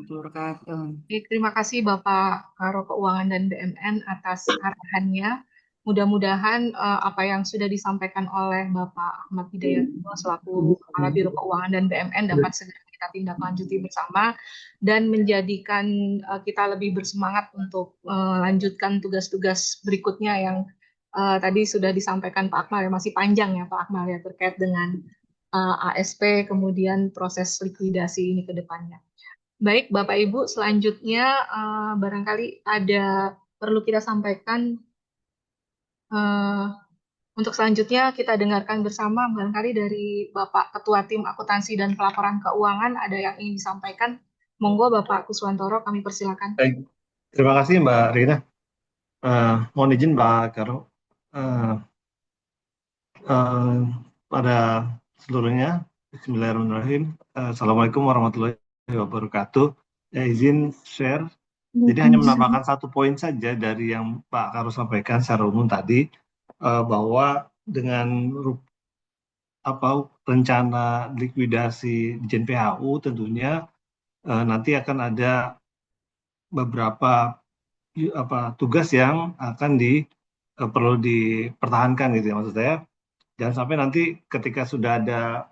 wabarakatuh. Terima kasih Bapak Karo Keuangan dan BMN atas arahannya. Mudah-mudahan apa yang sudah disampaikan oleh Bapak Ahmad Hidayatullah selaku Kepala Biro Keuangan dan BMN dapat segera kita tindak lanjuti bersama dan menjadikan kita lebih bersemangat untuk lanjutkan tugas-tugas berikutnya yang tadi sudah disampaikan Pak Akmal ya, masih panjang ya Pak Akmal ya terkait dengan ASP kemudian proses likuidasi ini ke depannya. Baik Bapak Ibu, selanjutnya barangkali ada perlu kita sampaikan Untuk selanjutnya kita dengarkan bersama barangkali dari Bapak Ketua Tim Akuntansi dan Pelaporan Keuangan ada yang ingin disampaikan. Monggo Bapak Kuswantoro, kami persilakan. Baik, terima kasih Mbak Rina. Mohon izin Mbak Karo. Pada seluruhnya, Bismillahirrahmanirrahim. Assalamualaikum warahmatullahi wabarakatuh. Izin share. Jadi hanya menambahkan satu poin saja dari yang Pak Karo sampaikan secara umum tadi, bahwa dengan rencana likuidasi di JNPHU tentunya nanti akan ada beberapa tugas yang akan perlu dipertahankan gitu ya, maksud saya jangan sampai nanti ketika sudah ada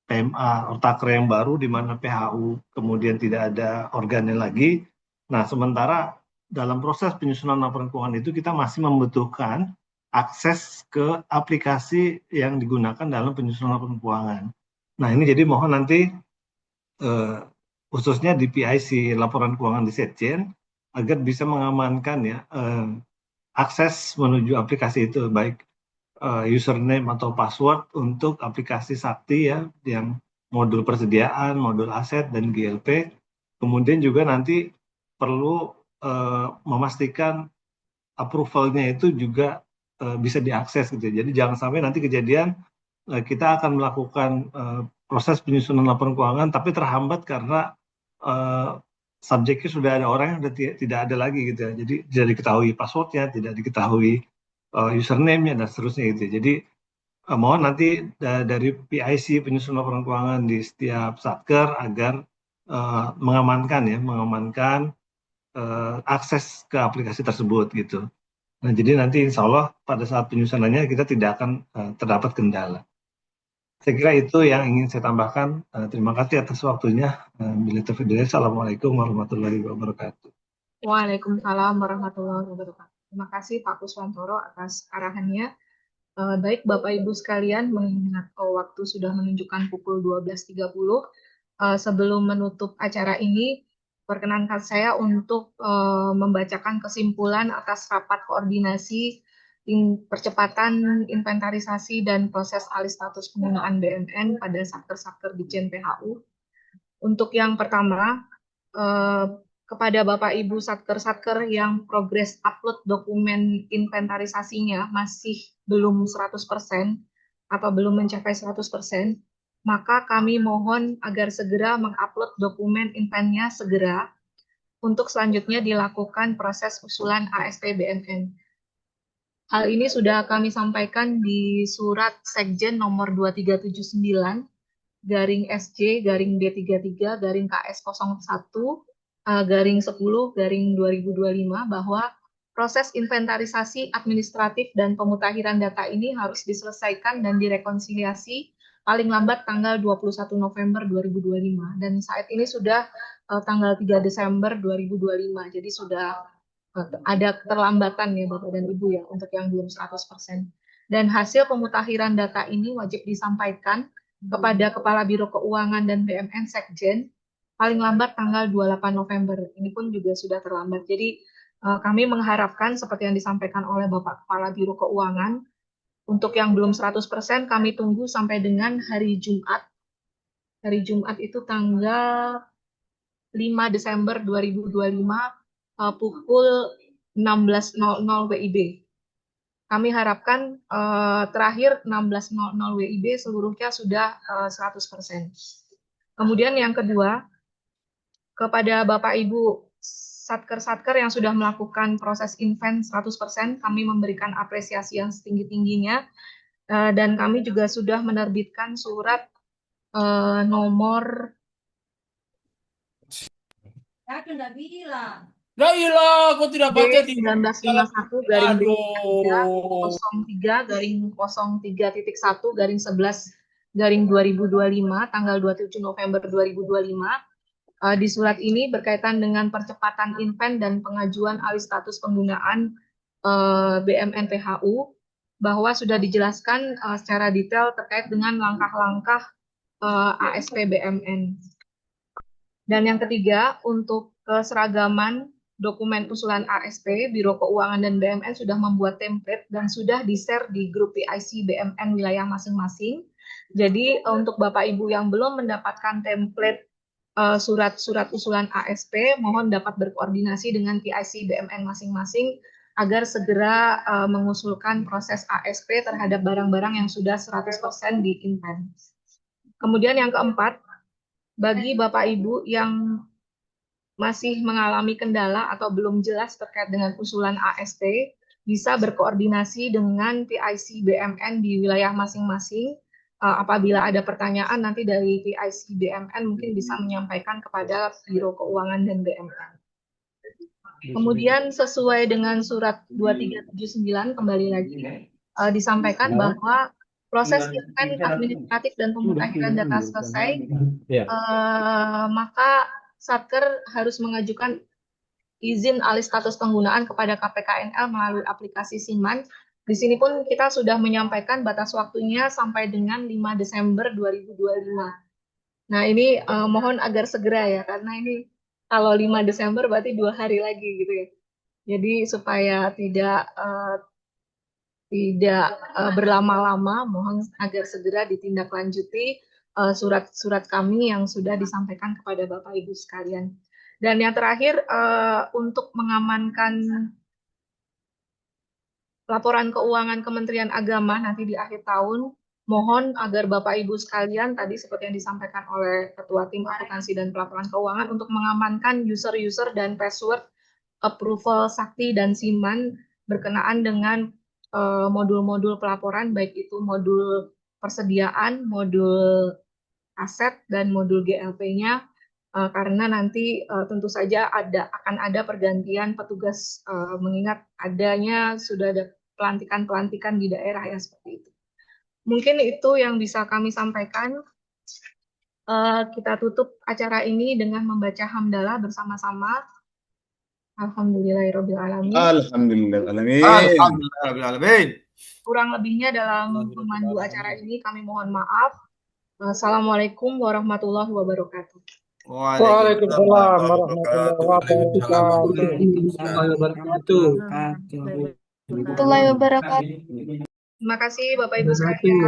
PMA Ortakre yang baru di mana PHU kemudian tidak ada organnya lagi. Nah, sementara dalam proses penyusunan laporan keuangan itu kita masih membutuhkan akses ke aplikasi yang digunakan dalam penyusunan laporan keuangan. Nah, ini jadi mohon nanti khususnya di PIC laporan keuangan di Setjen agar bisa mengamankan ya akses menuju aplikasi itu, baik username atau password untuk aplikasi Sakti ya, yang modul persediaan, modul aset, dan GLP. Kemudian juga nanti perlu memastikan approval-nya itu juga bisa diakses gitu. Jadi jangan sampai nanti kejadian kita akan melakukan proses penyusunan laporan keuangan tapi terhambat karena subjeknya sudah ada orang yang tidak ada lagi gitu ya. Jadi tidak diketahui passwordnya, tidak diketahui username-nya dan seterusnya gitu. Jadi mohon nanti dari PIC penyusunan laporan keuangan di setiap satker agar mengamankan akses ke aplikasi tersebut gitu. Nah, jadi nanti insya Allah pada saat penyusunannya kita tidak akan terdapat kendala. Saya kira itu yang ingin saya tambahkan. Terima kasih atas waktunya. Assalamualaikum warahmatullahi wabarakatuh. Waalaikumsalam warahmatullahi wabarakatuh. Terima kasih Pak Kuswantoro atas arahannya. Baik Bapak Ibu sekalian, mengingat waktu sudah menunjukkan pukul 12.30. Sebelum menutup acara ini, perkenankan saya untuk membacakan kesimpulan atas rapat koordinasi percepatan inventarisasi dan proses alih status penggunaan BMN pada satker-satker di JNPHU. Untuk yang pertama, kepada Bapak Ibu satker-satker yang progres upload dokumen inventarisasinya masih belum 100% atau belum mencapai 100%, maka kami mohon agar segera mengupload dokumen invennya segera untuk selanjutnya dilakukan proses usulan ASP BMN. Hal ini sudah kami sampaikan di surat Sekjen nomor 2379 garing SJ garing D33 garing KS 01 garing 10 garing 2025 bahwa proses inventarisasi administratif dan pemutahiran data ini harus diselesaikan dan direkonsiliasi paling lambat tanggal 21 November 2025 dan saat ini sudah tanggal 3 Desember 2025, jadi sudah ada keterlambatan ya Bapak dan Ibu ya untuk yang belum 100%. Dan hasil pemutahiran data ini wajib disampaikan kepada Kepala Biro Keuangan dan BMN Sekjen paling lambat tanggal 28 November. Ini pun juga sudah terlambat. Jadi kami mengharapkan seperti yang disampaikan oleh Bapak Kepala Biro Keuangan, untuk yang belum 100% kami tunggu sampai dengan hari Jumat. Hari Jumat itu tanggal 5 Desember 2025 pukul 16.00 WIB. Kami harapkan terakhir 16.00 WIB seluruhnya sudah 100%. Kemudian yang kedua, kepada Bapak Ibu satker-satker yang sudah melakukan proses invent 100%, kami memberikan apresiasi yang setinggi-tingginya, dan kami juga sudah menerbitkan surat nomor aku tidak baca di 1951 garing B03 garing 03.1 garing 11 garing 2025 tanggal 27 November 2025. Di surat ini berkaitan dengan percepatan invent dan pengajuan alih status penggunaan BMN PHU, bahwa sudah dijelaskan secara detail terkait dengan langkah-langkah ASP BMN. Dan yang ketiga, untuk keseragaman dokumen usulan ASP, Biro Keuangan dan BMN sudah membuat template dan sudah di-share di grup PIC BMN wilayah masing-masing. Jadi untuk Bapak Ibu yang belum mendapatkan template surat-surat usulan ASP, mohon dapat berkoordinasi dengan PIC BMN masing-masing agar segera mengusulkan proses ASP terhadap barang-barang yang sudah 100% di-inven. Kemudian yang keempat, bagi Bapak Ibu yang masih mengalami kendala atau belum jelas terkait dengan usulan ASP, bisa berkoordinasi dengan PIC BMN di wilayah masing-masing. Apabila ada pertanyaan nanti dari PIC BMN mungkin bisa menyampaikan kepada Biro Keuangan dan BMN. Kemudian sesuai dengan surat 2379 kembali lagi disampaikan bahwa proses event administratif dan pemutakhiran data selesai, maka Satker harus mengajukan izin alih status penggunaan kepada KPKNL melalui aplikasi Siman. Di sini pun kita sudah menyampaikan batas waktunya sampai dengan 5 Desember 2025. Nah ini mohon agar segera ya, karena ini kalau 5 Desember berarti 2 hari lagi gitu ya. Jadi supaya tidak berlama-lama, mohon agar segera ditindaklanjuti surat-surat kami yang sudah disampaikan kepada Bapak Ibu sekalian. Dan yang terakhir, untuk mengamankan laporan keuangan Kementerian Agama nanti di akhir tahun, mohon agar Bapak Ibu sekalian, tadi seperti yang disampaikan oleh Ketua Tim Akuntansi dan Pelaporan Keuangan, untuk mengamankan user-user dan password approval Sakti dan Siman berkenaan dengan modul-modul pelaporan, baik itu modul persediaan, modul aset, dan modul GLP-nya, karena nanti tentu saja akan ada pergantian petugas, mengingat adanya sudah ada pelantikan-pelantikan di daerah ya seperti itu. Mungkin itu yang bisa kami sampaikan. Kita tutup acara ini dengan membaca hamdalah bersama-sama. Alhamdulillahirrahmanirrahim. Alhamdulillahirrahmanirrahim. Kurang lebihnya dalam memandu acara ini kami mohon maaf. Assalamualaikum warahmatullahi wabarakatuh. Waalaikumsalam warahmatullahi wabarakatuh. Warahmatullahi wabarakatuh. Terima kasih Bapak Ibu sekalian.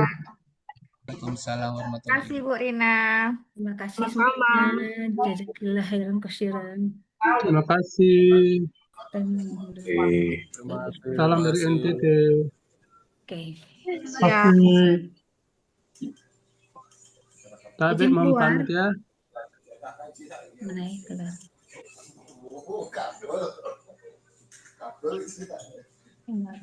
Waalaikumsalam Terima warahmatullahi kasih Bu Rina. Terima kasih Sama-sama. semuanya. Jazakallah khairan katsiran. Terima kasih. Terima kasih. Salam dari NTT. Oke. Siap. Tabe Izin keluar. pamit ya. Menaik keluar. Enggak.